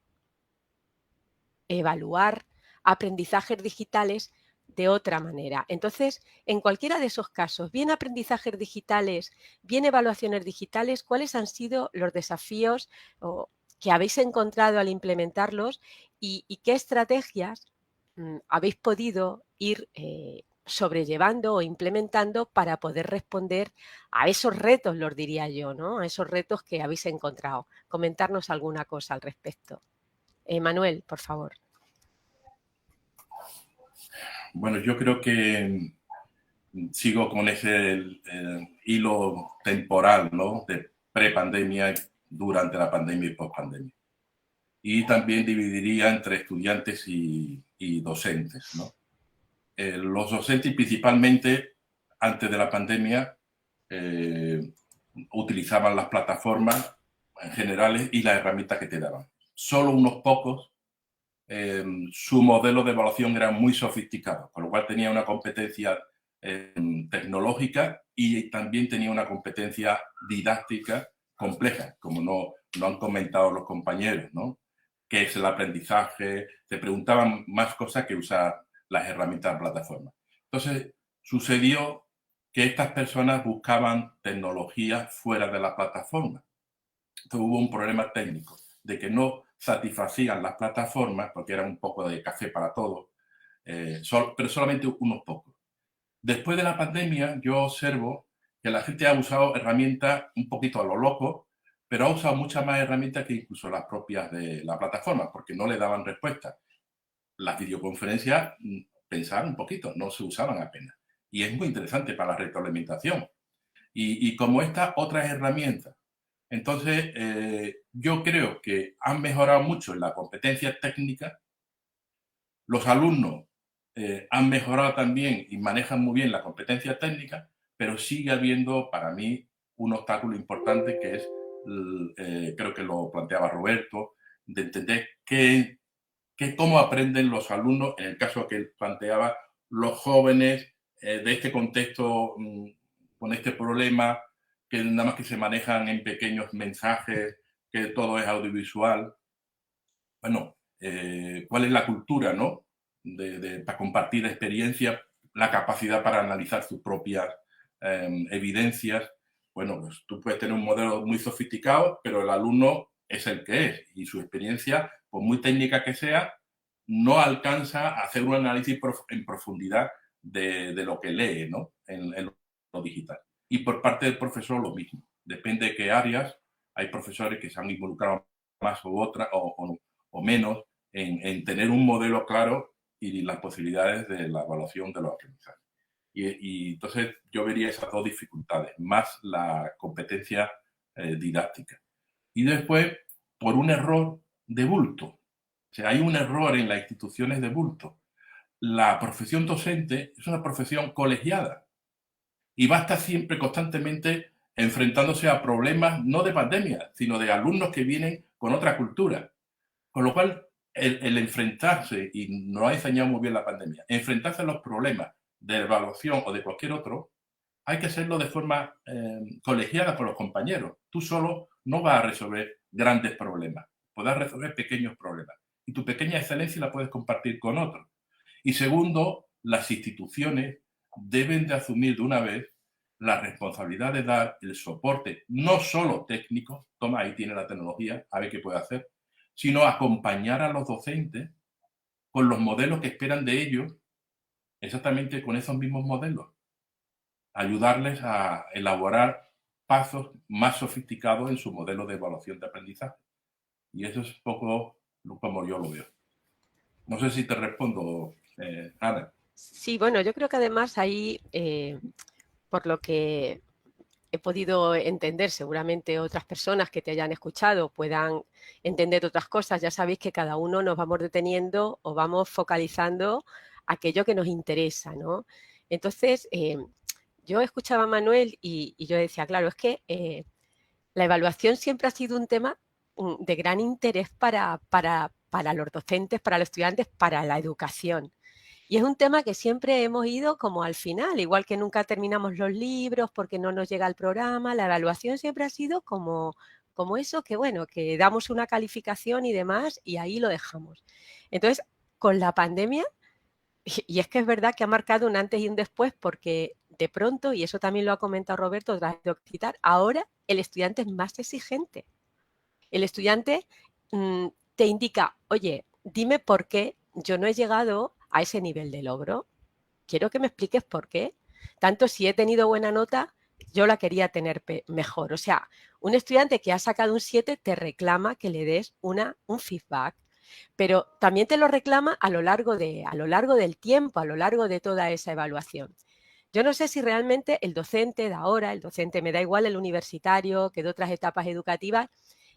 evaluar aprendizajes digitales de otra manera. Entonces, en cualquiera de esos casos, bien aprendizajes digitales, bien evaluaciones digitales, ¿cuáles han sido los desafíos que habéis encontrado al implementarlos y qué estrategias habéis podido ir sobrellevando o implementando para poder responder a esos retos, los diría yo, ¿no? A esos retos que habéis encontrado? Comentarnos alguna cosa al respecto. Manuel, por favor. Bueno, yo creo que sigo con ese hilo temporal, ¿no? De prepandemia, durante la pandemia y pospandemia. Y también dividiría entre estudiantes y docentes, ¿no? Los docentes principalmente, antes de la pandemia, utilizaban las plataformas en generales y las herramientas que te daban. Solo unos pocos, su modelo de evaluación era muy sofisticado, con lo cual tenía una competencia tecnológica y también tenía una competencia didáctica compleja, como no han comentado los compañeros, ¿no? ¿Qué es el aprendizaje? Te preguntaban más cosas que usar las herramientas de plataforma. Entonces, sucedió que estas personas buscaban tecnología fuera de la plataforma. Entonces, hubo un problema técnico de que no satisfacían las plataformas, porque era un poco de café para todos, pero solamente unos pocos. Después de la pandemia, yo observo que la gente ha usado herramientas un poquito a lo loco, pero ha usado muchas más herramientas que incluso las propias de la plataforma, porque no le daban respuesta. Las videoconferencias, pensar un poquito, no se usaban apenas. Y es muy interesante para la retroalimentación. Y como estas otras herramientas. Entonces, yo creo que han mejorado mucho en la competencia técnica. Los alumnos han mejorado también y manejan muy bien la competencia técnica, pero sigue habiendo para mí un obstáculo importante que es, creo que lo planteaba Roberto, de entender cómo aprenden los alumnos, en el caso que él planteaba, los jóvenes de este contexto, con este problema, que nada más que se manejan en pequeños mensajes, que todo es audiovisual. Bueno, ¿cuál es la cultura, no? Para compartir experiencias, la capacidad para analizar sus propias evidencias. Bueno, pues tú puedes tener un modelo muy sofisticado, pero el alumno es el que es y su experiencia, por muy técnica que sea, no alcanza a hacer un análisis en profundidad de lo que lee, ¿no? en lo digital. Y por parte del profesor lo mismo. Depende de qué áreas. Hay profesores que se han involucrado más o menos en tener un modelo claro y las posibilidades de la evaluación de los aprendizajes. Y entonces yo vería esas dos dificultades, más la competencia didáctica. Y después, por un error de bulto. O sea, hay un error en las instituciones de bulto. La profesión docente es una profesión colegiada y va a estar siempre constantemente enfrentándose a problemas no de pandemia, sino de alumnos que vienen con otra cultura. Con lo cual, el enfrentarse, y nos ha enseñado muy bien la pandemia, enfrentarse a los problemas de evaluación o de cualquier otro, hay que hacerlo de forma colegiada con los compañeros. Tú solo no vas a resolver grandes problemas, podrás resolver pequeños problemas. Y tu pequeña excelencia la puedes compartir con otros. Y segundo, las instituciones deben de asumir de una vez la responsabilidad de dar el soporte, no solo técnico, toma, ahí tiene la tecnología, a ver qué puede hacer, sino acompañar a los docentes con los modelos que esperan de ellos, exactamente con esos mismos modelos. Ayudarles a elaborar pasos más sofisticados en su modelo de evaluación de aprendizaje. Y eso es un poco como yo lo veo. No sé si te respondo, Ana. Sí, bueno, yo creo que además ahí, por lo que he podido entender, seguramente otras personas que te hayan escuchado puedan entender otras cosas. Ya sabéis que cada uno nos vamos deteniendo o vamos focalizando aquello que nos interesa, ¿no? Entonces, yo escuchaba a Manuel y yo decía, claro, es que la evaluación siempre ha sido un tema de gran interés para los docentes, para los estudiantes, para la educación. Y es un tema que siempre hemos ido como al final, igual que nunca terminamos los libros porque no nos llega el programa, la evaluación siempre ha sido como eso que, bueno, que damos una calificación y demás y ahí lo dejamos. Entonces, con la pandemia, y es que es verdad que ha marcado un antes y un después porque de pronto, y eso también lo ha comentado Roberto, de citar, ahora el estudiante es más exigente. El estudiante te indica, oye, dime por qué yo no he llegado a ese nivel de logro. Quiero que me expliques por qué. Tanto si he tenido buena nota, yo la quería tener mejor. O sea, un estudiante que ha sacado un 7 te reclama que le des un feedback, pero también te lo reclama a lo largo del tiempo, a lo largo de toda esa evaluación. Yo no sé si realmente el docente de ahora, el docente, me da igual el universitario que de otras etapas educativas,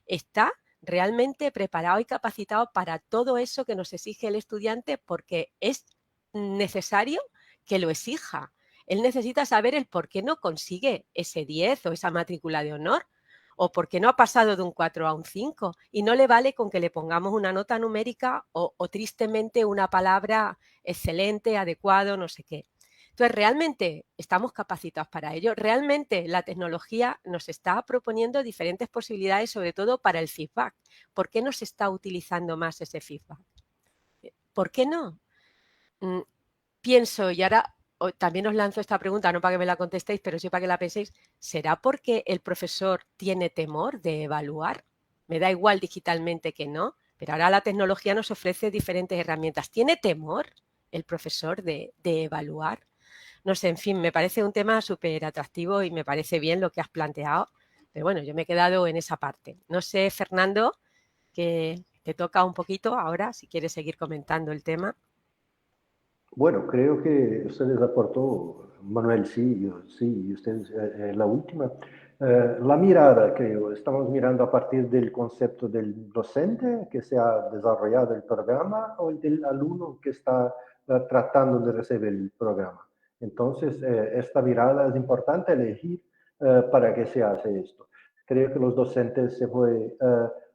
está realmente preparado y capacitado para todo eso que nos exige el estudiante, porque es necesario que lo exija. Él necesita saber el por qué no consigue ese 10 o esa matrícula de honor, o por qué no ha pasado de un 4 a un 5, y no le vale con que le pongamos una nota numérica o tristemente una palabra excelente, adecuado, no sé qué. Entonces, ¿realmente estamos capacitados para ello? ¿Realmente la tecnología nos está proponiendo diferentes posibilidades, sobre todo para el feedback? ¿Por qué no se está utilizando más ese feedback? ¿Por qué no? Pienso, y ahora también os lanzo esta pregunta, no para que me la contestéis, pero sí para que la penséis, ¿será porque el profesor tiene temor de evaluar? Me da igual digitalmente que no, pero ahora la tecnología nos ofrece diferentes herramientas. ¿Tiene temor el profesor de evaluar? No sé, en fin, me parece un tema súper atractivo y me parece bien lo que has planteado, pero bueno, yo me he quedado en esa parte. No sé, Fernando, que te toca un poquito ahora, si quieres seguir comentando el tema. Bueno, creo que ustedes aportó, Manuel, sí, y ustedes, la última. La mirada, creo, estamos mirando a partir del concepto del docente que se ha desarrollado el programa o el del alumno que está tratando de recibir el programa. Entonces, esta mirada es importante elegir para qué se hace esto. Creo que los docentes se fue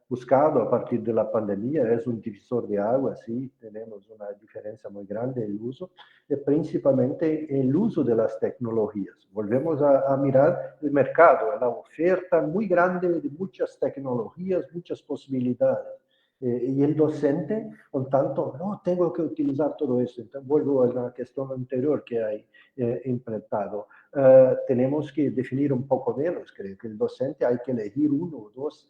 buscado a partir de la pandemia, es un divisor de agua, sí, tenemos una diferencia muy grande en el uso, principalmente el uso de las tecnologías. Volvemos a mirar el mercado, la oferta muy grande de muchas tecnologías, muchas posibilidades. Y el docente, con tanto, no, tengo que utilizar todo eso. Entonces, vuelvo a la cuestión anterior que hay implementado. Tenemos que definir un poco menos, creo que el docente hay que elegir uno o dos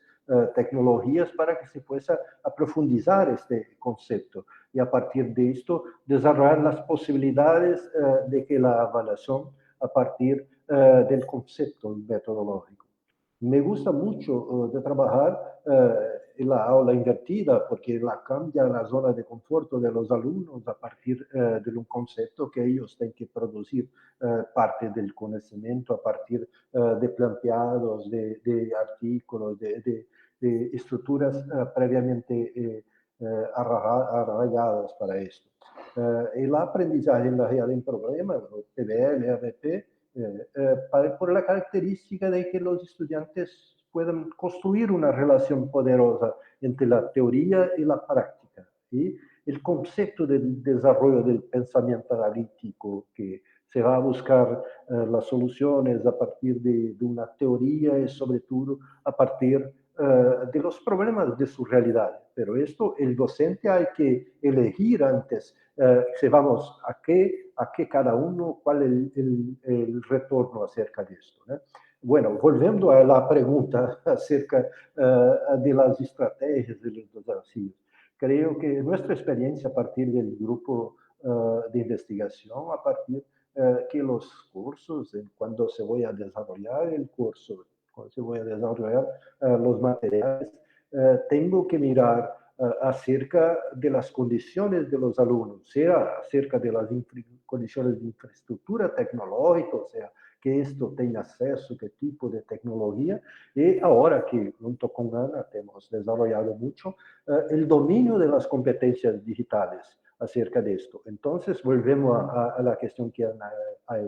tecnologías para que se pueda profundizar este concepto y a partir de esto desarrollar las posibilidades de que la evaluación a partir del concepto metodológico. Me gusta mucho de trabajar en la aula invertida porque la cambia la zona de confort de los alumnos a partir de un concepto que ellos tienen que producir parte del conocimiento a partir de planteados, de artículos, de estructuras previamente arraigadas para esto. El aprendizaje real en problemas, PBL, ABP, por la característica de que los estudiantes puedan construir una relación poderosa entre la teoría y la práctica. Y el concepto del desarrollo del pensamiento analítico, que se va a buscar las soluciones a partir de una teoría y sobre todo a partir de los problemas de su realidad. Pero esto el docente hay que elegir antes si vamos a qué cada uno, cuál es el retorno acerca de esto. Bueno, volviendo a la pregunta acerca de las estrategias de los desafíos, creo que nuestra experiencia a partir del grupo de investigación, a partir que los cursos, cuando se voy a desarrollar el curso, cuando se voy a desarrollar los materiales, tengo que mirar acerca de las condiciones de los alumnos, sea acerca de las condiciones de infraestructura tecnológica, o sea, que esto tenga acceso, qué tipo de tecnología, y ahora que junto con Ana hemos desarrollado mucho el dominio de las competencias digitales acerca de esto. Entonces, volvemos a la cuestión que Ana ha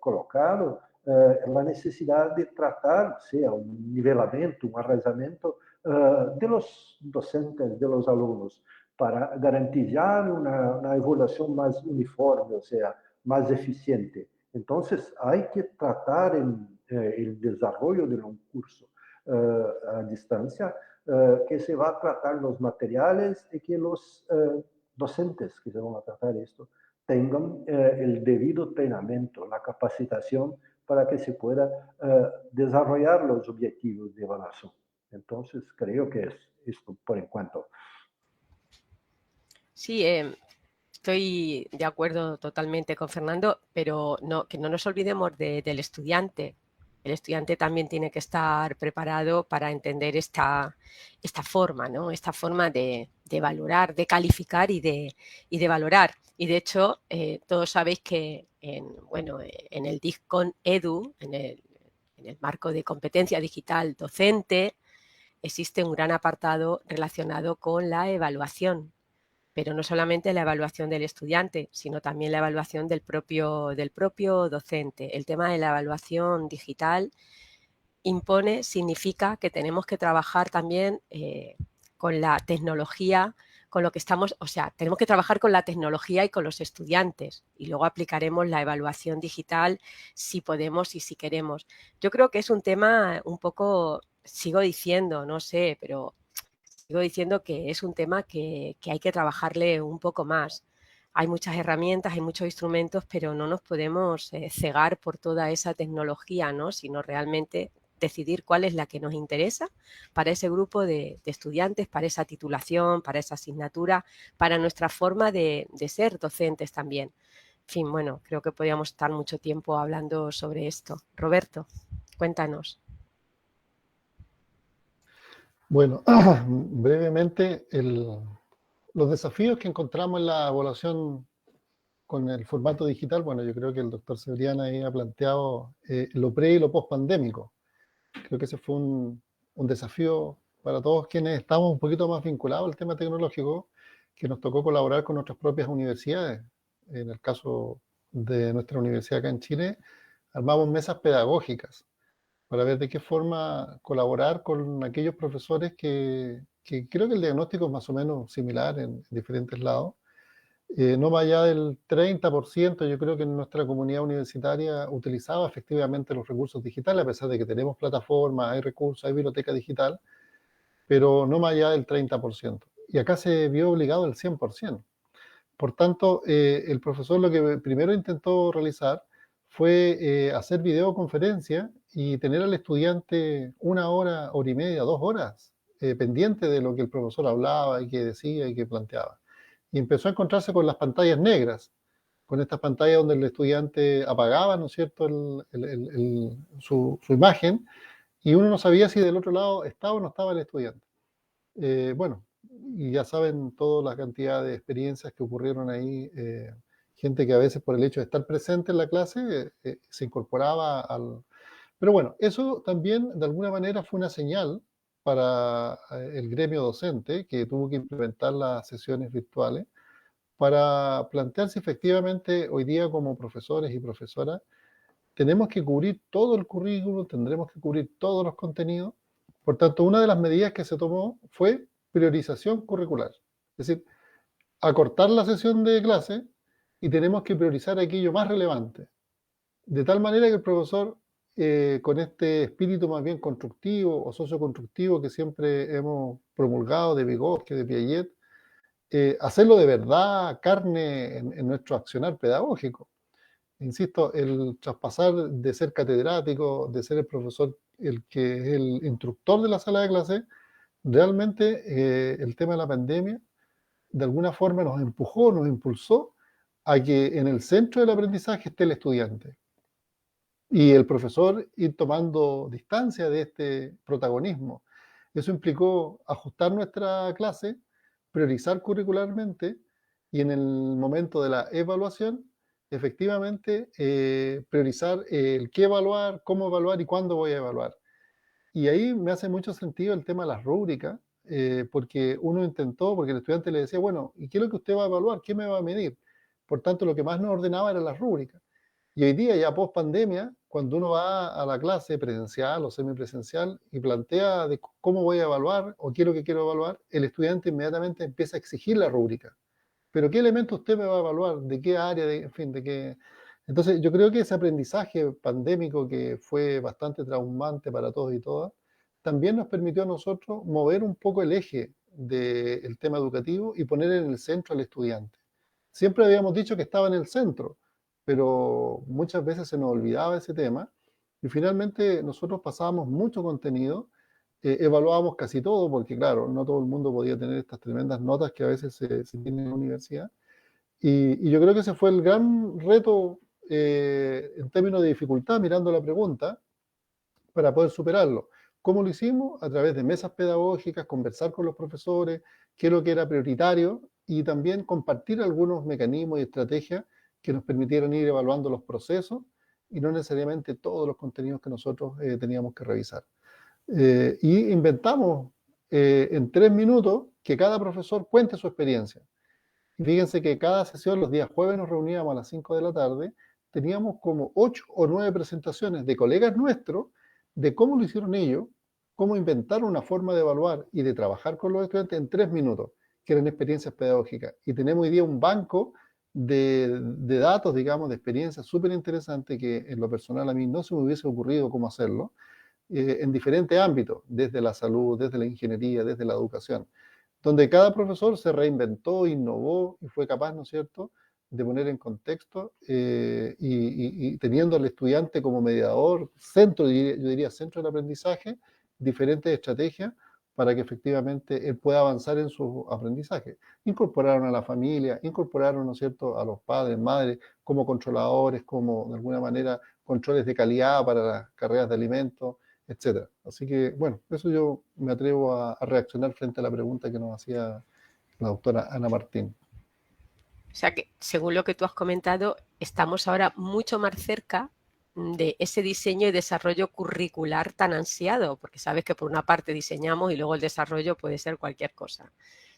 colocado, la necesidad de tratar, sea un nivelamiento, un arraigamiento de los docentes, de los alumnos, para garantizar una evaluación más uniforme, o sea, más eficiente. Entonces, hay que tratar el desarrollo de un curso a distancia, que se va a tratar los materiales y que los docentes que se van a tratar esto tengan el debido entrenamiento, la capacitación para que se pueda desarrollar los objetivos de evaluación. Entonces, creo que es esto por enquanto. Sí, estoy de acuerdo totalmente con Fernando, pero que no nos olvidemos del estudiante. El estudiante también tiene que estar preparado para entender esta forma, ¿no? Esta forma de valorar, de calificar y de valorar. Y de hecho, todos sabéis que en el DISCON EDU, en el marco de competencia digital docente, existe un gran apartado relacionado con la evaluación, pero no solamente la evaluación del estudiante, sino también la evaluación del propio docente. El tema de la evaluación digital significa que tenemos que trabajar también con la tecnología, con lo que estamos, o sea, tenemos que trabajar con la tecnología y con los estudiantes y luego aplicaremos la evaluación digital si podemos y si queremos. Yo creo que es un tema un poco, sigo diciendo, no sé, pero sigo diciendo que es un tema que hay que trabajarle un poco más. Hay muchas herramientas, hay muchos instrumentos, pero no nos podemos cegar por toda esa tecnología, ¿no? Sino realmente decidir cuál es la que nos interesa para ese grupo de estudiantes, para esa titulación, para esa asignatura, para nuestra forma de ser docentes también. En fin, bueno, creo que podríamos estar mucho tiempo hablando sobre esto. Roberto, cuéntanos. Bueno, brevemente, los desafíos que encontramos en la evaluación con el formato digital, bueno, yo creo que el doctor Cebrián ahí ha planteado lo pre y lo post pandémico. Creo que ese fue un desafío para todos quienes estamos un poquito más vinculados al tema tecnológico, que nos tocó colaborar con nuestras propias universidades. En el caso de nuestra universidad acá en Chile, armamos mesas pedagógicas para ver de qué forma colaborar con aquellos profesores que creo que el diagnóstico es más o menos similar en diferentes lados. No más allá del 30%, yo creo que en nuestra comunidad universitaria utilizaba efectivamente los recursos digitales, a pesar de que tenemos plataformas, hay recursos, hay biblioteca digital, pero no más allá del 30%. Y acá se vio obligado el 100%. Por tanto, el profesor lo que primero intentó realizar fue hacer videoconferencia y tener al estudiante 1 hora, hora y media, 2 horas pendiente de lo que el profesor hablaba y que decía y que planteaba. Y empezó a encontrarse con las pantallas negras, con estas pantallas donde el estudiante apagaba, ¿no es cierto?, su imagen, y uno no sabía si del otro lado estaba o no estaba el estudiante. Bueno, y ya saben toda la cantidad de experiencias que ocurrieron ahí, gente que a veces por el hecho de estar presente en la clase se incorporaba al... Pero bueno, eso también de alguna manera fue una señal para el gremio docente que tuvo que implementar las sesiones virtuales para plantear si efectivamente hoy día como profesores y profesoras tenemos que cubrir todo el currículo, tendremos que cubrir todos los contenidos. Por tanto, una de las medidas que se tomó fue priorización curricular. Es decir, acortar la sesión de clase y tenemos que priorizar aquello más relevante. De tal manera que el profesor, con este espíritu más bien constructivo o socioconstructivo que siempre hemos promulgado de Vygotsky, de Piaget, hacerlo de verdad, carne en nuestro accionar pedagógico. Insisto, el traspasar de ser catedrático, de ser el profesor, el que es el instructor de la sala de clase, realmente el tema de la pandemia de alguna forma nos empujó, nos impulsó a que en el centro del aprendizaje esté el estudiante. Y el profesor ir tomando distancia de este protagonismo. Eso implicó ajustar nuestra clase, priorizar curricularmente y en el momento de la evaluación, efectivamente, priorizar el qué evaluar, cómo evaluar y cuándo voy a evaluar. Y ahí me hace mucho sentido el tema de las rúbricas, porque uno intentó, porque el estudiante le decía, bueno, ¿y qué es lo que usted va a evaluar? ¿Qué me va a medir? Por tanto, lo que más nos ordenaba eran las rúbricas. Y hoy día, ya post pandemia, cuando uno va a la clase presencial o semipresencial y plantea de cómo voy a evaluar o qué es lo que quiero evaluar, el estudiante inmediatamente empieza a exigir la rúbrica. Pero ¿qué elemento usted me va a evaluar? ¿De qué área? En fin, ¿de qué? Entonces, yo creo que ese aprendizaje pandémico que fue bastante traumante para todos y todas, también nos permitió a nosotros mover un poco el eje del tema educativo y poner en el centro al estudiante. Siempre habíamos dicho que estaba en el centro, pero muchas veces se nos olvidaba ese tema y finalmente nosotros pasábamos mucho contenido, evaluábamos casi todo, porque claro, no todo el mundo podía tener estas tremendas notas que a veces se tienen en la universidad. Y yo creo que ese fue el gran reto en términos de dificultad, mirando la pregunta, para poder superarlo. ¿Cómo lo hicimos? A través de mesas pedagógicas, conversar con los profesores, qué es lo que era prioritario y también compartir algunos mecanismos y estrategias que nos permitieran ir evaluando los procesos y no necesariamente todos los contenidos que nosotros teníamos que revisar. Y inventamos en 3 minutos que cada profesor cuente su experiencia. Y fíjense que cada sesión, los días jueves nos reuníamos a las 5 de la tarde, teníamos como 8 o 9 presentaciones de colegas nuestros de cómo lo hicieron ellos, cómo inventaron una forma de evaluar y de trabajar con los estudiantes en 3 minutos, que eran experiencias pedagógicas. Y tenemos hoy día un banco de datos, digamos, de experiencias súper interesantes que en lo personal a mí no se me hubiese ocurrido cómo hacerlo, en diferentes ámbitos, desde la salud, desde la ingeniería, desde la educación, donde cada profesor se reinventó, innovó y fue capaz, ¿no es cierto?, de poner en contexto y teniendo al estudiante como mediador, centro, yo diría centro del aprendizaje, diferentes estrategias para que efectivamente él pueda avanzar en su aprendizaje. Incorporaron a la familia, incorporaron, ¿no es cierto?, a los padres, madres, como controladores, como de alguna manera controles de calidad para las carreras de alimentos, etcétera. Así que, bueno, eso yo me atrevo a reaccionar frente a la pregunta que nos hacía la doctora Ana Martín. O sea que, según lo que tú has comentado, estamos ahora mucho más cerca de ese diseño y desarrollo curricular tan ansiado, porque sabes que por una parte diseñamos y luego el desarrollo puede ser cualquier cosa.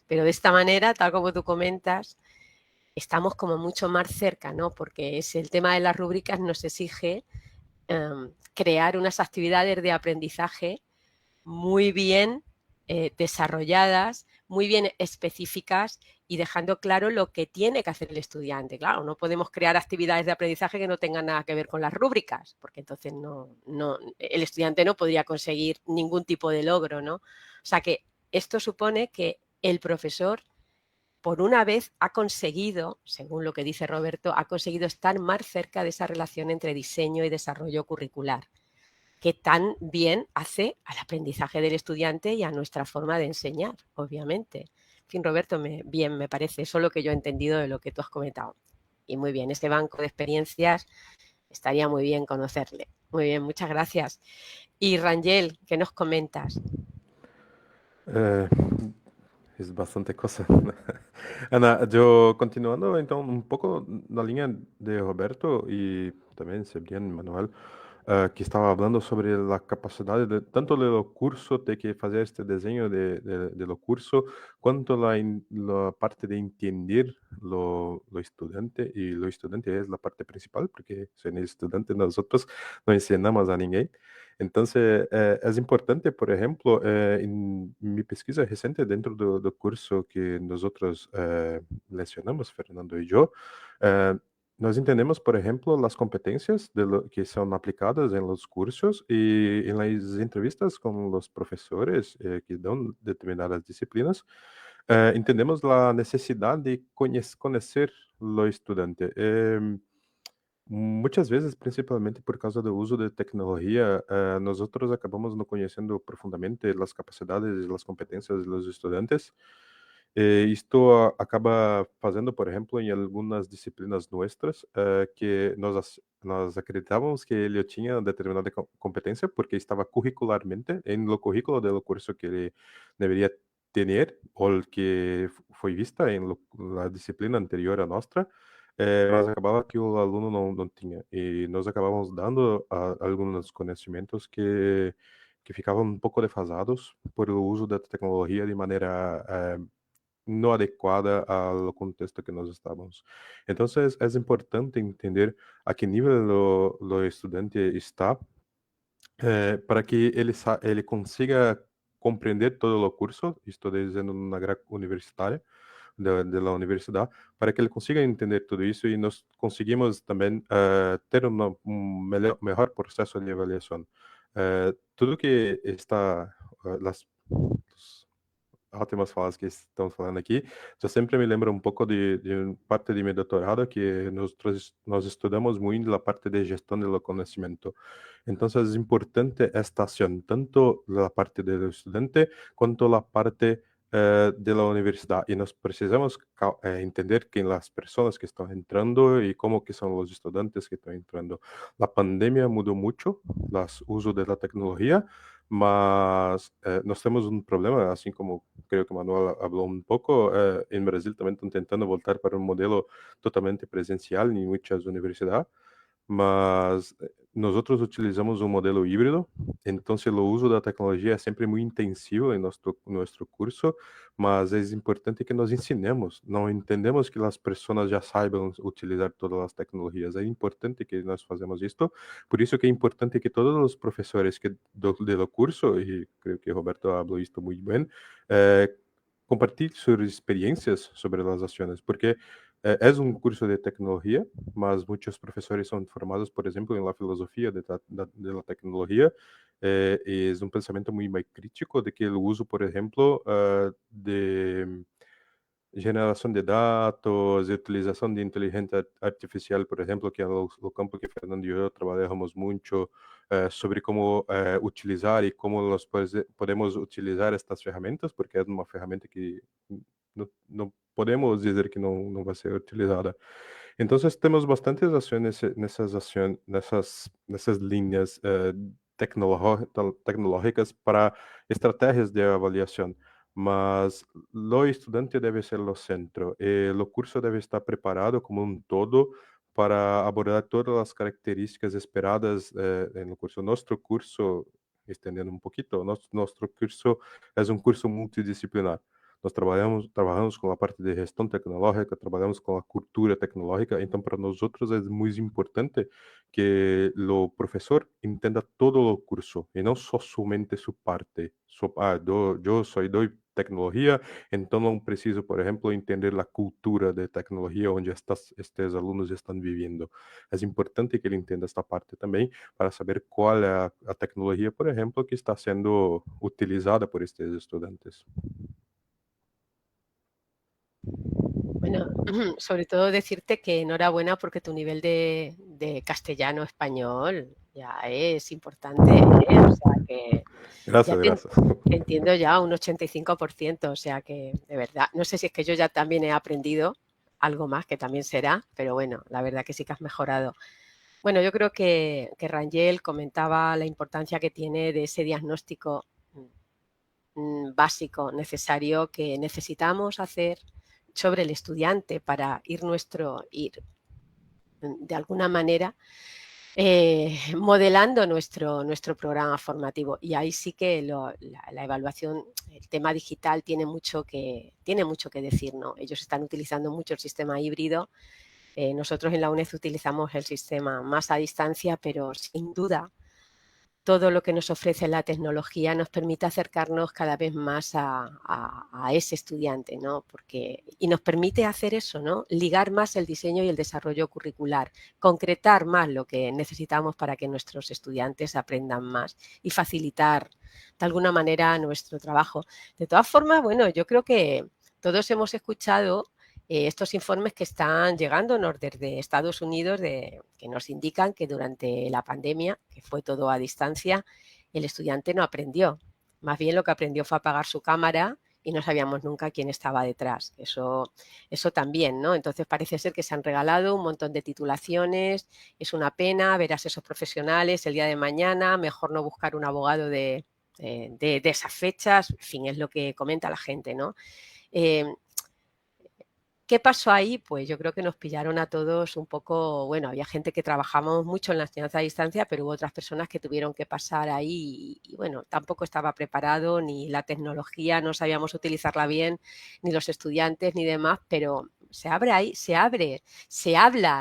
Pero de esta manera, tal como tú comentas, estamos como mucho más cerca, ¿no? Porque es el tema de las rúbricas nos exige crear unas actividades de aprendizaje muy bien desarrolladas, muy bien específicas y dejando claro lo que tiene que hacer el estudiante. Claro, no podemos crear actividades de aprendizaje que no tengan nada que ver con las rúbricas, porque entonces el estudiante no podría conseguir ningún tipo de logro, ¿no? O sea que esto supone que el profesor por una vez ha conseguido, según lo que dice Roberto, ha conseguido estar más cerca de esa relación entre diseño y desarrollo curricular, que tan bien hace al aprendizaje del estudiante y a nuestra forma de enseñar, obviamente. En fin, Roberto, bien me parece, eso es lo que yo he entendido de lo que tú has comentado. Y muy bien, este banco de experiencias estaría muy bien conocerle. Muy bien, muchas gracias. Y Rangel, ¿qué nos comentas? Es bastante cosa. Ana, yo continuando então un poco la línea de Roberto y también Sebastián Manuel, que estaba hablando sobre la capacidad de, tanto de lo curso de que hacer este diseño de lo curso, cuanto la parte de entender lo estudiante, y lo estudiante es la parte principal, porque sin el estudiante nosotros no enseñamos a ninguém. Entonces, es importante, por ejemplo, en mi pesquisa reciente dentro del curso que nosotros lecionamos, Fernando y yo, eh, nos entendemos, por ejemplo, las competencias que son aplicadas en los cursos y en las entrevistas con los profesores que dan determinadas disciplinas, entendemos la necesidad de conocer lo estudiante. Muchas vezes, principalmente por causa do uso de tecnologia, nós outros acabamos não conhecendo profundamente as capacidades e as competências dos estudantes. Isto acaba fazendo, por exemplo, em algumas disciplinas nossas, que nós acreditávamos que ele tinha determinada competência porque estava curricularmente em lo currículo do curso que ele deveria ter, ou que foi vista em la disciplina anterior à nossa, mas acabava que o aluno não tinha. E nós acabávamos dando alguns conhecimentos que ficavam um pouco defasados por o uso da tecnologia de maneira não adequada ao contexto que nós estávamos. Então, é importante entender a que nível o estudante está para que ele consiga compreender todo o curso, estou dizendo na grade universitária, da universidade, para que ele consiga entender tudo isso e nós conseguimos também ter melhor processo de avaliação. Tudo que está, as ótimas falas que estão falando aqui, eu sempre me lembro um pouco de parte de meu doutorado, que nós estudamos muito a parte de gestão do conhecimento. Então, é importante esta ação, tanto a parte do estudante, quanto a parte de la universidad, y nos precisamos entender que las personas que están entrando y cómo que son los estudiantes que están entrando. La pandemia mudó mucho los usos de la tecnología, mas nós temos um problema, assim como creio que Manuel falou um pouco, em Brasil também estão tentando voltar para um modelo totalmente presencial em muitas universidades, mas nós outros utilizamos um modelo híbrido, então o uso da tecnologia é sempre muito intensivo em nosso curso, mas é importante que nós ensinemos, não entendemos que as pessoas já saibam utilizar todas as tecnologias, é importante que nós fazemos isto, por isso que é importante que todos os professores do curso, e creio que Roberto falou isto muito bem, compartilhem suas experiências sobre as ações, porque é um curso de tecnologia, mas muitos professores são formados, por exemplo, em la filosofia de la tecnologia, e é um pensamento muito mais crítico de que o uso, por exemplo, de generação de dados, de utilização de inteligência artificial, por exemplo, que é o campo que Fernando e eu trabalhamos muito, sobre como utilizar e como nós podemos utilizar estas ferramentas, porque é uma ferramenta que não podemos dizer que não vai ser utilizada. Então, temos bastantes ações nessas linhas tecnológicas para estratégias de avaliação, mas o estudante deve ser o centro e o curso deve estar preparado como um todo para abordar todas as características esperadas no curso. Nosso curso, estendendo um pouquinho, nosso curso é um curso multidisciplinar. Nós trabalhamos com a parte de gestão tecnológica, trabalhamos com a cultura tecnológica, então para nós outros é muito importante que o professor entenda todo o curso e não só somente sua parte. Eu sou de tecnologia, então não preciso, por exemplo, entender a cultura de tecnologia onde estes alunos estão vivendo. É importante que ele entenda esta parte também para saber qual é a tecnologia, por exemplo, que está sendo utilizada por estes estudantes. Bueno, sobre todo decirte que enhorabuena porque tu nivel de castellano español ya es importante, ¿eh? O sea que ya Gracias, gracias. te entiendo ya un 85%, o sea que de verdad, no sé si es que yo ya también he aprendido algo más, que también será, pero bueno, la verdad que sí que has mejorado. Bueno, yo creo que Rangel comentaba la importancia que tiene de ese diagnóstico básico, necesario, que necesitamos hacer sobre el estudiante para ir de alguna manera modelando nuestro programa formativo. Y ahí sí que la evaluación, el tema digital tiene mucho que decir, ¿no? Ellos están utilizando mucho el sistema híbrido. Nosotros en la UNED utilizamos el sistema más a distancia, pero sin duda todo lo que nos ofrece la tecnología nos permite acercarnos cada vez más a ese estudiante, ¿no? Y nos permite hacer eso, ¿no? Ligar más el diseño y el desarrollo curricular, concretar más lo que necesitamos para que nuestros estudiantes aprendan más y facilitar de alguna manera nuestro trabajo. De todas formas, bueno, yo creo que todos hemos escuchado estos informes que están llegándonos desde Estados Unidos que nos indican que durante la pandemia, que fue todo a distancia, el estudiante no aprendió. Más bien lo que aprendió fue a apagar su cámara y no sabíamos nunca quién estaba detrás. Eso también, ¿no? Entonces parece ser que se han regalado un montón de titulaciones. Es una pena ver a esos profesionales el día de mañana. Mejor no buscar un abogado de esas fechas. En fin, es lo que comenta la gente, ¿no? ¿Qué pasó ahí? Pues yo creo que nos pillaron a todos un poco, bueno, había gente que trabajamos mucho en la enseñanza a distancia, pero hubo otras personas que tuvieron que pasar ahí y bueno, tampoco estaba preparado, ni la tecnología, no sabíamos utilizarla bien, ni los estudiantes, ni demás, pero se habla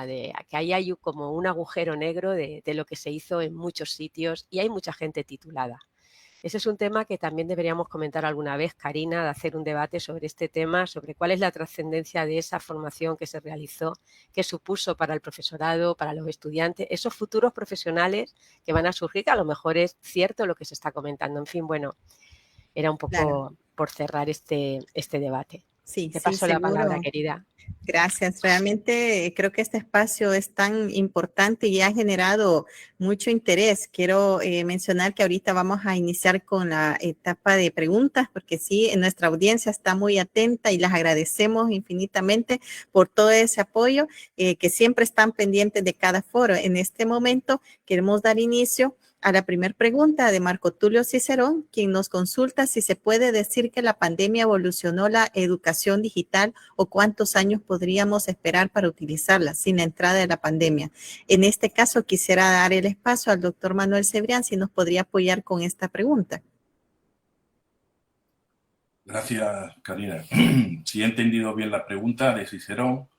de que ahí hay como un agujero negro de lo que se hizo en muchos sitios y hay mucha gente titulada. Ese es un tema que también deberíamos comentar alguna vez, Karina, de hacer un debate sobre este tema, sobre cuál es la trascendencia de esa formación que se realizó, qué supuso para el profesorado, para los estudiantes, esos futuros profesionales que van a surgir, que a lo mejor es cierto lo que se está comentando. En fin, bueno, era un poco Claro. por cerrar este debate. Sí, Te sí, paso la palabra, seguro. querida. Gracias. Realmente creo que este espacio es tan importante y ha generado mucho interés. Quiero mencionar que ahorita vamos a iniciar con la etapa de preguntas, porque sí, nuestra audiencia está muy atenta y las agradecemos infinitamente por todo ese apoyo que siempre están pendientes de cada foro. En este momento queremos dar inicio a la primera pregunta de Marco Tulio Cicerón, quien nos consulta si se puede decir que la pandemia evolucionó la educación digital o cuántos años podríamos esperar para utilizarla sin la entrada de la pandemia. En este caso, quisiera dar el espacio al doctor Manuel Cebrián, si nos podría apoyar con esta pregunta. Gracias, Karina. Si he entendido bien la pregunta de Cicerón,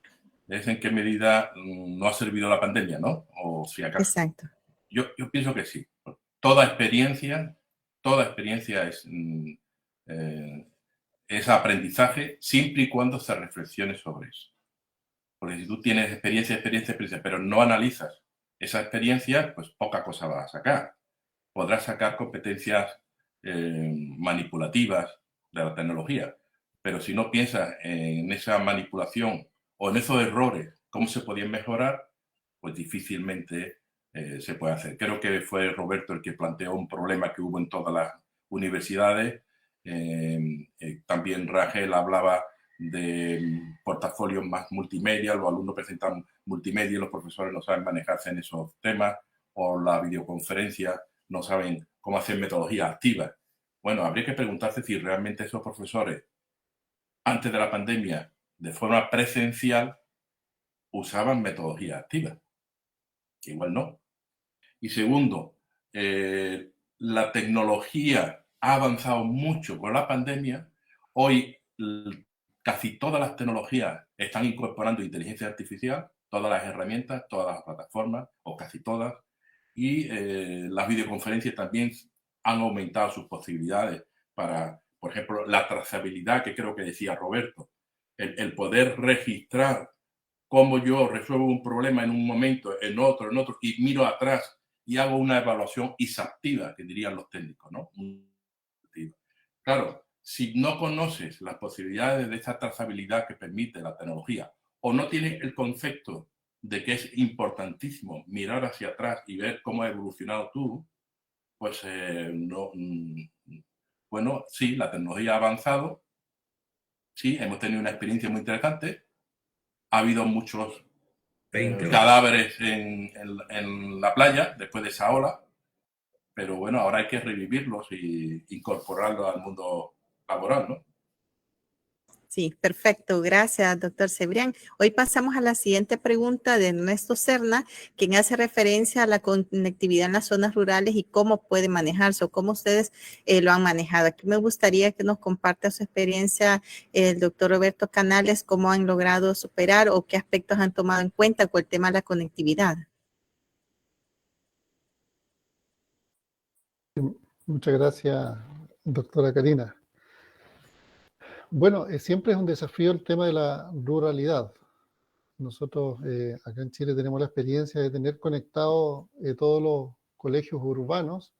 es en qué medida no ha servido la pandemia, ¿no? O si acaso. Exacto. Yo pienso que sí. Toda experiencia es aprendizaje siempre y cuando se reflexione sobre eso. Porque si tú tienes experiencia, pero no analizas esa experiencia, pues poca cosa vas a sacar. Podrás sacar competencias manipulativas de la tecnología, pero si no piensas en esa manipulación o en esos errores, cómo se podían mejorar, pues difícilmente se puede hacer. Creo que fue Roberto el que planteó un problema que hubo en todas las universidades. También Rangel hablaba de portafolios más multimedia, los alumnos presentan multimedia y los profesores no saben manejarse en esos temas, o la videoconferencia no saben cómo hacer metodología activa. Bueno, habría que preguntarse si realmente esos profesores, antes de la pandemia, de forma presencial, usaban metodología activa. Igual no. Y segundo, la tecnología ha avanzado mucho con la pandemia. Hoy casi todas las tecnologías están incorporando inteligencia artificial, todas las herramientas, todas las plataformas, o casi todas, y las videoconferencias también han aumentado sus posibilidades para, por ejemplo, la trazabilidad que creo que decía Roberto, el poder registrar cómo yo resuelvo un problema en un momento, en otro, y miro atrás y hago una evaluación exhaustiva, que dirían los técnicos, ¿no? Claro, si no conoces las posibilidades de esa trazabilidad que permite la tecnología o no tienes el concepto de que es importantísimo mirar hacia atrás y ver cómo has evolucionado tú, pues bueno, sí, la tecnología ha avanzado, sí, hemos tenido una experiencia muy interesante, ha habido muchos cadáveres en la playa después de esa ola, pero bueno, ahora hay que revivirlos y incorporarlos al mundo laboral, ¿no? Sí, perfecto. Gracias, doctor Cebrián. Hoy pasamos a la siguiente pregunta de Ernesto Serna, quien hace referencia a la conectividad en las zonas rurales y cómo puede manejarse o cómo ustedes lo han manejado. Aquí me gustaría que nos comparta su experiencia el doctor Roberto Canales, cómo han logrado superar o qué aspectos han tomado en cuenta con el tema de la conectividad. Muchas gracias, doctora Karina. Bueno, siempre es un desafío el tema de la ruralidad. Nosotros acá en Chile tenemos la experiencia de tener conectados todos los colegios urbanos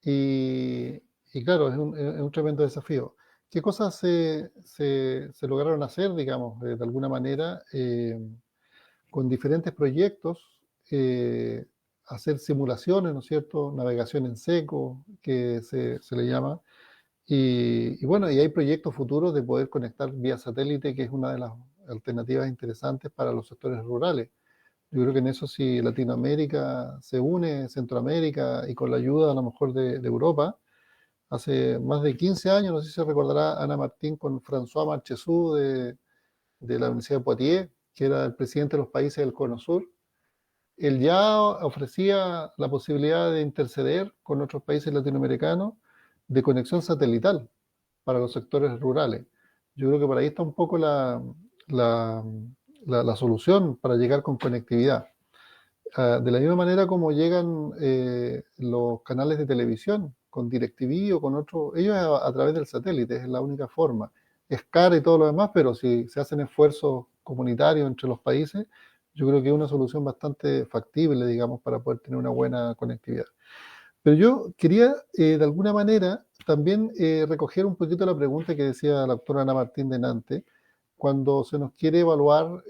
y claro, es un tremendo desafío. ¿Qué cosas se lograron hacer, digamos, de alguna manera, con diferentes proyectos? Hacer simulaciones, ¿no es cierto? Navegación en seco, que se le llama. Y bueno, y hay proyectos futuros de poder conectar vía satélite, que es una de las alternativas interesantes para los sectores rurales. Yo creo que en eso si Latinoamérica se une, Centroamérica, y con la ayuda a lo mejor de Europa, hace más de 15 años, no sé si se recordará Ana Martín con François Marchesú de la Universidad de Poitiers, que era el presidente de los países del Cono Sur. Él ya ofrecía la posibilidad de interceder con otros países latinoamericanos de conexión satelital para los sectores rurales. Yo creo que por ahí está un poco la solución para llegar con conectividad. De la misma manera como llegan los canales de televisión con DirecTV o con otros, ellos a través del satélite, es la única forma. Es caro y todo lo demás, pero si se hacen esfuerzos comunitarios entre los países, yo creo que es una solución bastante factible, digamos, para poder tener una buena conectividad. Pero yo quería, de alguna manera, también recoger un poquito la pregunta que decía la doctora Ana Martín delante, cuando se nos quiere evaluar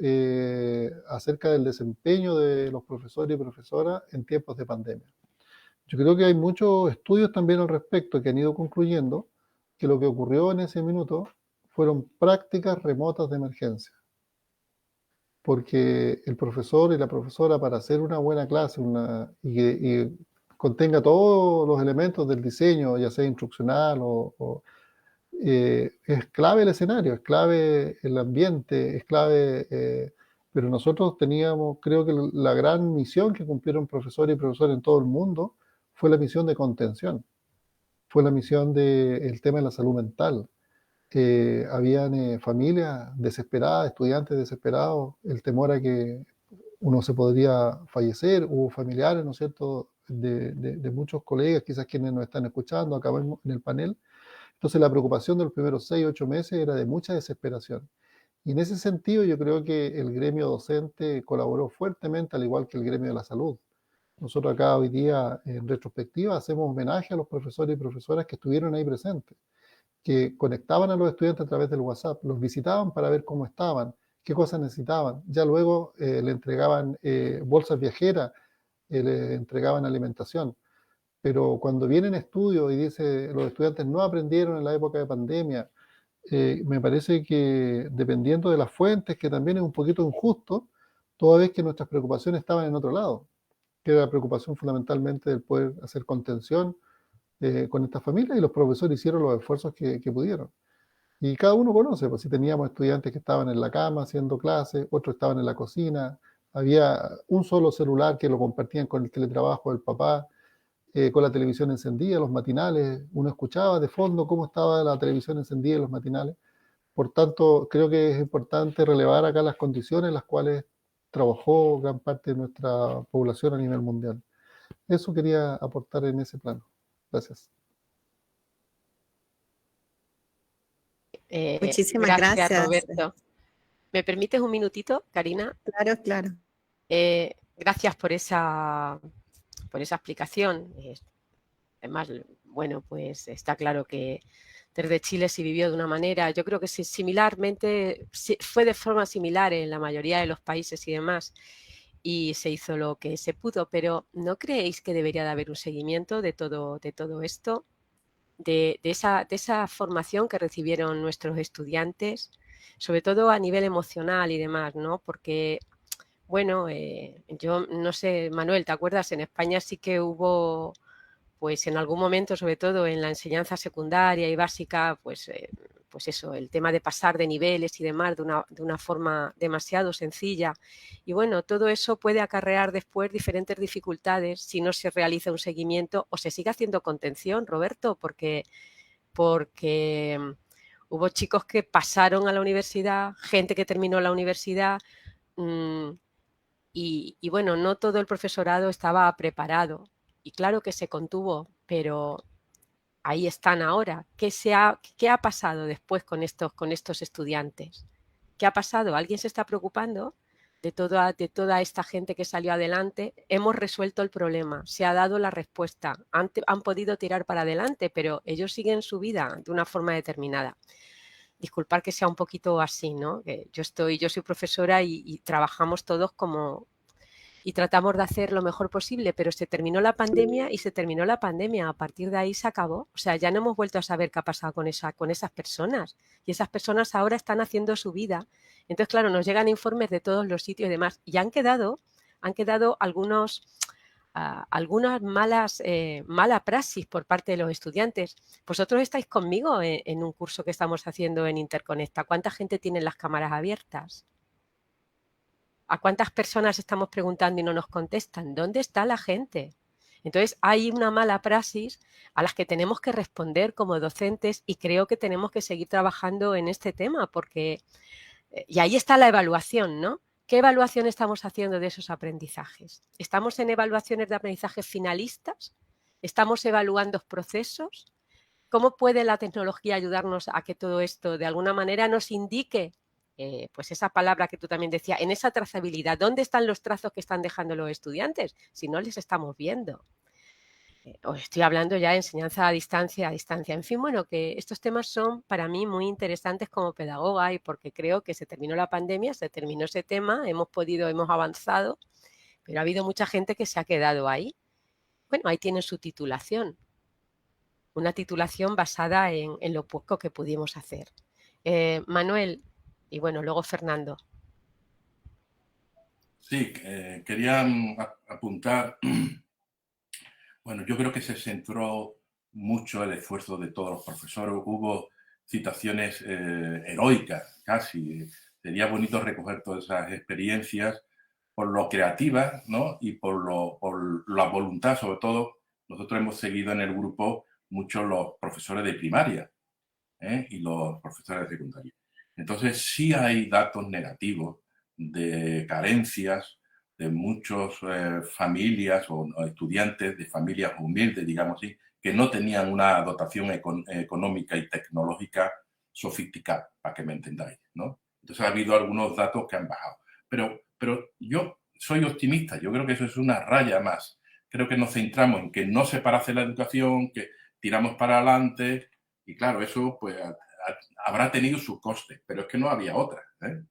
acerca del desempeño de los profesores y profesoras en tiempos de pandemia. Yo creo que hay muchos estudios también al respecto que han ido concluyendo que lo que ocurrió en ese minuto fueron prácticas remotas de emergencia. Porque el profesor y la profesora, para hacer una buena clase y contenga todos los elementos del diseño, ya sea instruccional es clave el escenario, es clave el ambiente, es clave, pero nosotros teníamos, creo que la gran misión que cumplieron profesores y profesores en todo el mundo fue la misión de contención, fue la misión del tema de la salud mental. Habían familias desesperadas, estudiantes desesperados, el temor a que uno se podría fallecer, hubo familiares, ¿no es cierto?, de muchos colegas, quizás quienes nos están escuchando, acá en el panel. Entonces la preocupación de los primeros 6 o 8 meses era de mucha desesperación. Y en ese sentido yo creo que el gremio docente colaboró fuertemente, al igual que el gremio de la salud. Nosotros acá hoy día, en retrospectiva, hacemos homenaje a los profesores y profesoras que estuvieron ahí presentes, que conectaban a los estudiantes a través del WhatsApp, los visitaban para ver cómo estaban, qué cosas necesitaban. Ya luego le entregaban bolsas viajeras, le entregaban alimentación. Pero cuando vienen estudios y dice los estudiantes no aprendieron en la época de pandemia, me parece que dependiendo de las fuentes, que también es un poquito injusto, toda vez que nuestras preocupaciones estaban en otro lado, que era la preocupación fundamentalmente del poder hacer contención con estas familias, y los profesores hicieron los esfuerzos que pudieron. Y cada uno conoce, pues si teníamos estudiantes que estaban en la cama haciendo clases, otros estaban en la cocina, había un solo celular que lo compartían con el teletrabajo del papá, con la televisión encendida, los matinales, uno escuchaba de fondo cómo estaba la televisión encendida en los matinales. Por tanto, creo que es importante relevar acá las condiciones en las cuales trabajó gran parte de nuestra población a nivel mundial. Eso quería aportar en ese plano. Gracias. Muchísimas gracias. Roberto. ¿Me permites un minutito, Karina? Claro, claro. Gracias por esa explicación. Además, bueno, pues está claro que desde Chile se vivió de una manera, yo creo que similarmente, fue de forma similar en la mayoría de los países y demás, y se hizo lo que se pudo, pero ¿no creéis que debería de haber un seguimiento de todo esto? De esa formación que recibieron nuestros estudiantes, sobre todo a nivel emocional y demás, ¿no? Porque, bueno, yo no sé, Manuel, ¿te acuerdas? En España sí que hubo, pues en algún momento, sobre todo en la enseñanza secundaria y básica, pues eso, el tema de pasar de niveles y demás de una forma demasiado sencilla. Y bueno, todo eso puede acarrear después diferentes dificultades si no se realiza un seguimiento o se sigue haciendo contención, Roberto, porque hubo chicos que pasaron a la universidad, gente que terminó la universidad, y bueno, no todo el profesorado estaba preparado. Y claro que se contuvo, pero ahí están ahora. ¿Qué ha pasado después con estos estudiantes? ¿Qué ha pasado? ¿Alguien se está preocupando de toda esta gente que salió adelante? Hemos resuelto el problema, se ha dado la respuesta, han podido tirar para adelante, pero ellos siguen su vida de una forma determinada. Disculpar que sea un poquito así, ¿no? Yo soy profesora y trabajamos todos y tratamos de hacer lo mejor posible, pero se terminó la pandemia y se terminó la pandemia. A partir de ahí se acabó. O sea, ya no hemos vuelto a saber qué ha pasado con esas personas. Y esas personas ahora están haciendo su vida. Entonces, claro, nos llegan informes de todos los sitios y demás. Y han quedado algunas mala praxis por parte de los estudiantes. Vosotros estáis conmigo en un curso que estamos haciendo en Interconecta. ¿Cuánta gente tiene las cámaras abiertas? ¿A cuántas personas estamos preguntando y no nos contestan? ¿Dónde está la gente? Entonces hay una mala praxis a las que tenemos que responder como docentes y creo que tenemos que seguir trabajando en este tema porque, y ahí está la evaluación, ¿no? ¿Qué evaluación estamos haciendo de esos aprendizajes? ¿Estamos en evaluaciones de aprendizaje finalistas? ¿Estamos evaluando procesos? ¿Cómo puede la tecnología ayudarnos a que todo esto de alguna manera nos indique pues esa palabra que tú también decías, en esa trazabilidad? ¿Dónde están los trazos que están dejando los estudiantes si no les estamos viendo? Os estoy hablando ya de enseñanza a distancia. En fin, bueno, que estos temas son para mí muy interesantes como pedagoga y porque creo que se terminó la pandemia, se terminó ese tema, hemos avanzado, pero ha habido mucha gente que se ha quedado ahí. Bueno, ahí tienen su titulación. Una titulación basada en lo poco que pudimos hacer. Manuel, y bueno, luego Fernando. Sí, quería apuntar, bueno, yo creo que se centró mucho el esfuerzo de todos los profesores, hubo citaciones heroicas casi, sería bonito recoger todas esas experiencias por lo creativas, ¿no? Y por la voluntad, sobre todo, nosotros hemos seguido en el grupo mucho los profesores de primaria y los profesores de secundaria. Entonces sí hay datos negativos de carencias de muchas familias o estudiantes de familias humildes, digamos así, que no tenían una dotación económica y tecnológica sofisticada, para que me entendáis, ¿no? Entonces ha habido algunos datos que han bajado. Pero yo soy optimista, yo creo que eso es una raya más. Creo que nos centramos en que no se para hacer la educación, que tiramos para adelante, y claro, eso pues habrá tenido su coste, pero es que no había otra, ¿eh?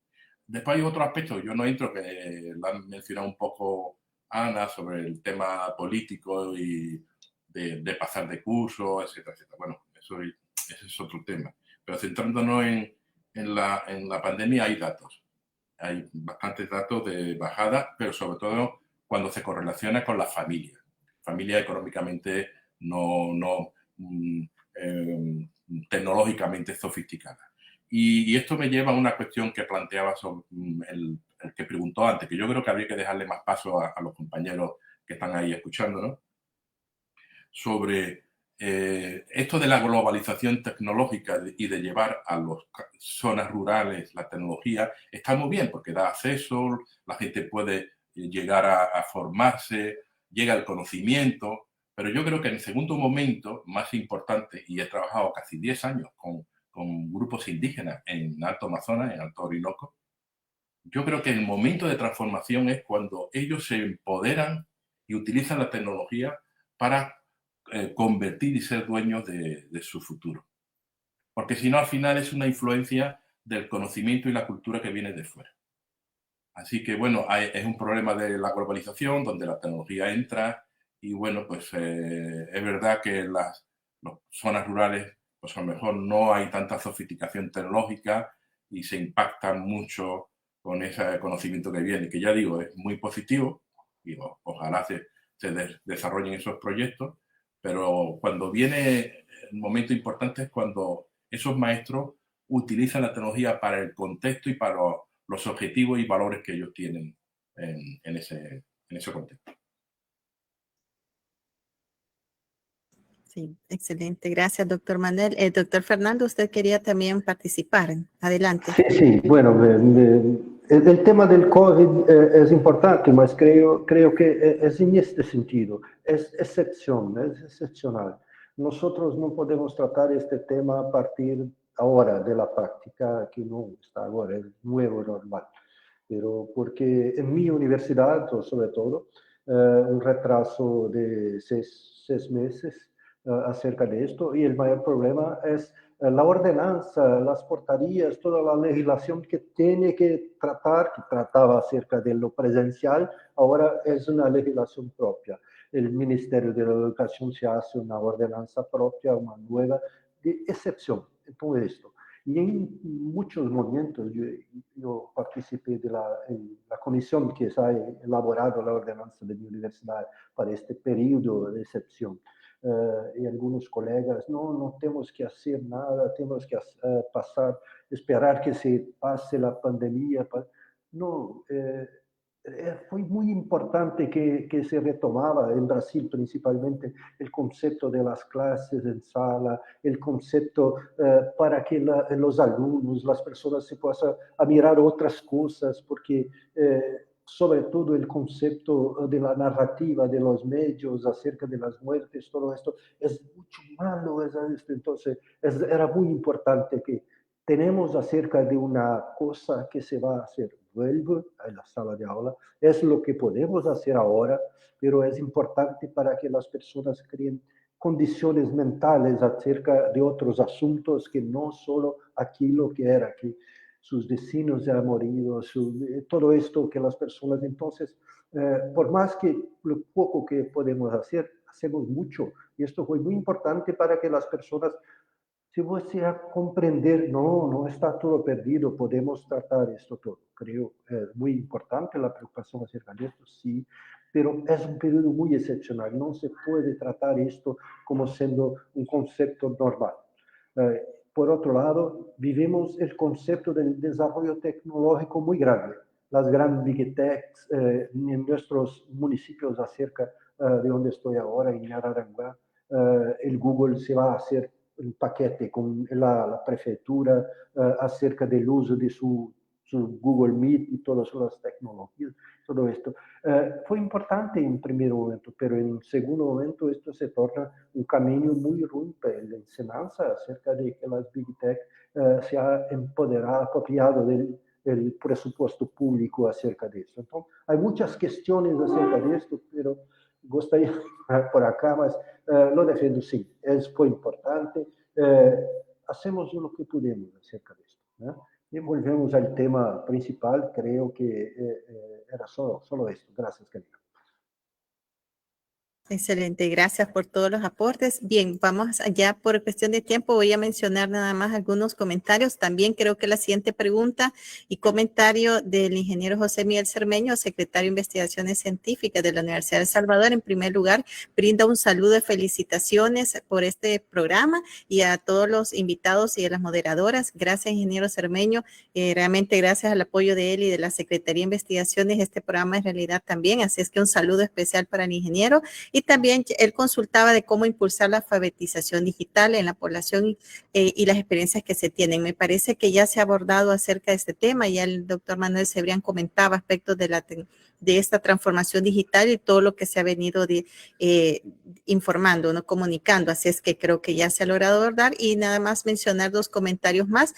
Después hay otro aspecto, yo no entro, que lo han mencionado un poco Ana, sobre el tema político y de pasar de curso, etcétera, etcétera. Bueno, ese es otro tema. Pero centrándonos en la pandemia hay datos. Hay bastantes datos de bajada, pero sobre todo cuando se correlaciona con las familias. Familias económicamente no tecnológicamente sofisticadas. Y esto me lleva a una cuestión que planteaba sobre el que preguntó antes, que yo creo que habría que dejarle más paso a los compañeros que están ahí escuchando, ¿no? Sobre esto de la globalización tecnológica y de llevar a las zonas rurales la tecnología, está muy bien porque da acceso, la gente puede llegar a formarse, llega el conocimiento, pero yo creo que en el segundo momento, más importante, y he trabajado casi 10 años con grupos indígenas en Alto Amazonas, en Alto Orinoco, yo creo que el momento de transformación es cuando ellos se empoderan y utilizan la tecnología para convertir y ser dueños de su futuro. porque si no al final es una influencia del conocimiento y la cultura que viene de fuera. Así que bueno, es un problema de la globalización donde la tecnología entra y bueno, pues es verdad que en las zonas rurales pues a lo mejor no hay tanta sofisticación tecnológica y se impactan mucho con ese conocimiento que viene, que ya digo, es muy positivo y ojalá se desarrollen esos proyectos, pero cuando viene el momento importante es cuando esos maestros utilizan la tecnología para el contexto y para los objetivos y valores que ellos tienen en ese contexto. Sí, excelente. Gracias, doctor Manuel. Doctor Fernando, usted quería también participar. Adelante. Sí, sí. Bueno, el tema del COVID es importante, mas creo que es en este sentido. Es excepcional. Nosotros no podemos tratar este tema a partir ahora de la práctica que no está ahora, es nuevo, normal. Pero porque en mi universidad, sobre todo, un retraso de seis meses acerca de esto, y el mayor problema es la ordenanza, las portarías, toda la legislación que tiene que tratar, que trataba acerca de lo presencial, ahora es una legislación propia. El Ministerio de la Educación se hace una ordenanza propia, una nueva, de excepción en todo esto. Y en muchos momentos yo participé de la comisión que ha elaborado la ordenanza de mi universidad para este periodo de excepción. Y algunos colegas, no tenemos que hacer nada, tenemos que esperar que se pase la pandemia. No, fue muy importante que se retomaba en Brasil principalmente el concepto de las clases en sala, el concepto para que los alumnos, las personas se puedan a mirar otras cosas, porque sobre todo el concepto de la narrativa de los medios acerca de las muertes, todo esto es mucho malo. Entonces era muy importante que tenemos acerca de una cosa que se va a hacer, vuelve a la sala de aula, es lo que podemos hacer ahora, pero es importante para que las personas creen condiciones mentales acerca de otros asuntos que no solo aquello que era que sus vecinos ya han morido, todo esto que las personas, entonces, por más que lo poco que podemos hacer, hacemos mucho, y esto fue muy importante para que las personas, si você comprender, no está todo perdido, podemos tratar esto todo. Creo es muy importante la preocupación acerca de esto, sí, pero es un periodo muy excepcional. No se puede tratar esto como siendo un concepto normal. Por otro lado, vivimos el concepto del desarrollo tecnológico muy grande. Las grandes big techs en nuestros municipios acerca de donde estoy ahora, en Araranguá, el Google se va a hacer un paquete con la prefectura acerca del uso de su Google Meet y todas las tecnologías, todo esto. Fue importante en primer momento, pero en segundo momento esto se torna un camino muy ruim para la enseñanza acerca de que las Big Tech se ha empoderado, apropiado del presupuesto público acerca de eso. Entonces, hay muchas cuestiones acerca de esto, pero gostaria por acá, mas lo defiendo sí, fue importante, hacemos lo que pudimos acerca de esto, ¿no? Y volvemos al tema principal, creo que era solo esto. Gracias, Karina. Excelente, gracias por todos los aportes. Bien, vamos allá por cuestión de tiempo. Voy a mencionar nada más algunos comentarios. También creo que la siguiente pregunta y comentario del ingeniero José Miguel Cermeño, secretario de Investigaciones Científicas de la Universidad de El Salvador, en primer lugar, brinda un saludo de felicitaciones por este programa y a todos los invitados y a las moderadoras. Gracias, ingeniero Cermeño. Realmente gracias al apoyo de él y de la Secretaría de Investigaciones, este programa es realidad también. Así es que un saludo especial para el ingeniero. Y también él consultaba de cómo impulsar la alfabetización digital en la población y las experiencias que se tienen. Me parece que ya se ha abordado acerca de este tema. Ya el doctor Manuel Cebrián comentaba aspectos de de esta transformación digital y todo lo que se ha venido informando, ¿no? Comunicando. Así es que creo que ya se ha logrado abordar. Y nada más mencionar 2 comentarios más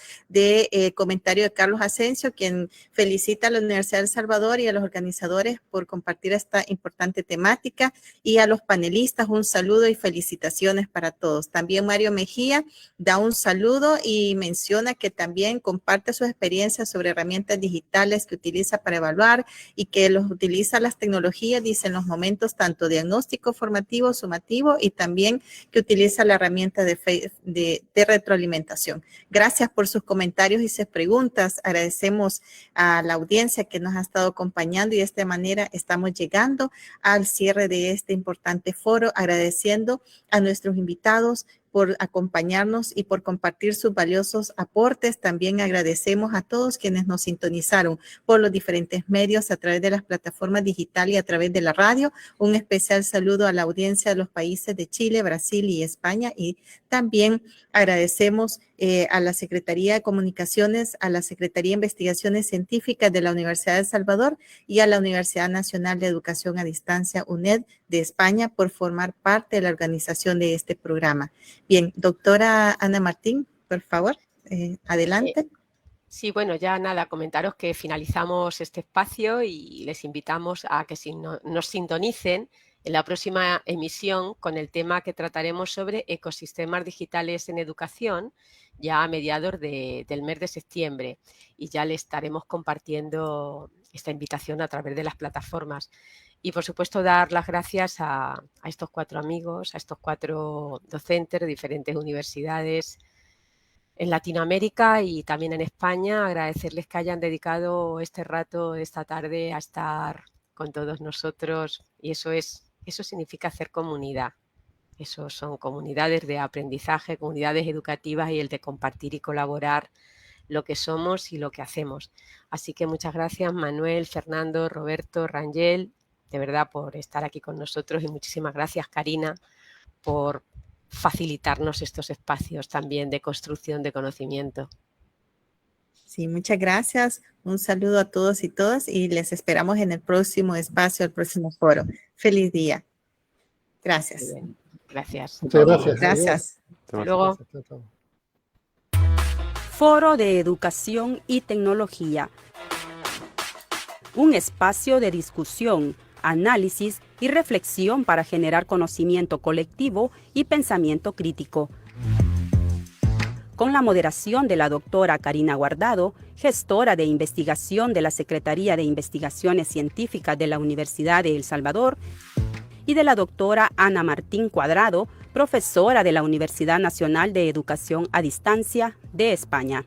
comentario de Carlos Asensio, quien felicita a la Universidad de El Salvador y a los organizadores por compartir esta importante temática, y a los panelistas un saludo y felicitaciones para todos. También Mario Mejía da un saludo y menciona que también comparte sus experiencias sobre herramientas digitales que utiliza para evaluar y que los utiliza las tecnologías, dice, en los momentos tanto diagnóstico, formativo, sumativo, y también que utiliza la herramienta de retroalimentación. Gracias por sus comentarios y sus preguntas. Agradecemos a la audiencia que nos ha estado acompañando y de esta manera estamos llegando al cierre de este importante foro, agradeciendo a nuestros invitados por acompañarnos y por compartir sus valiosos aportes. También agradecemos a todos quienes nos sintonizaron por los diferentes medios a través de las plataformas digitales y a través de la radio. Un especial saludo a la audiencia de los países de Chile, Brasil y España, y también agradecemos a la Secretaría de Comunicaciones, a la Secretaría de Investigaciones Científicas de la Universidad de El Salvador y a la Universidad Nacional de Educación a Distancia, UNED, de España, por formar parte de la organización de este programa. Bien, doctora Ana Martín, por favor, adelante. Sí, bueno, ya nada, comentaros que finalizamos este espacio y les invitamos a que nos sintonicen en la próxima emisión con el tema que trataremos sobre ecosistemas digitales en educación, ya a mediados del mes de septiembre, y ya le estaremos compartiendo esta invitación a través de las plataformas. Y por supuesto dar las gracias a estos 4 amigos, a estos 4 docentes de diferentes universidades en Latinoamérica y también en España. Agradecerles que hayan dedicado este rato, esta tarde, a estar con todos nosotros, y eso significa hacer comunidad. Eso son comunidades de aprendizaje, comunidades educativas, y el de compartir y colaborar lo que somos y lo que hacemos. Así que muchas gracias, Manuel, Fernando, Roberto, Rangel, de verdad, por estar aquí con nosotros, y muchísimas gracias, Karina, por facilitarnos estos espacios también de construcción de conocimiento. Sí, muchas gracias. Un saludo a todos y todas, y les esperamos en el próximo espacio, el próximo foro. Feliz día. Gracias. Gracias. Muchas gracias. Gracias. Hasta luego. Chao. Foro de Educación y Tecnología. Un espacio de discusión, análisis y reflexión para generar conocimiento colectivo y pensamiento crítico. Con la moderación de la doctora Karina Guardado, gestora de investigación de la Secretaría de Investigaciones Científicas de la Universidad de El Salvador, y de la doctora Ana Martín Cuadrado, profesora de la Universidad Nacional de Educación a Distancia de España.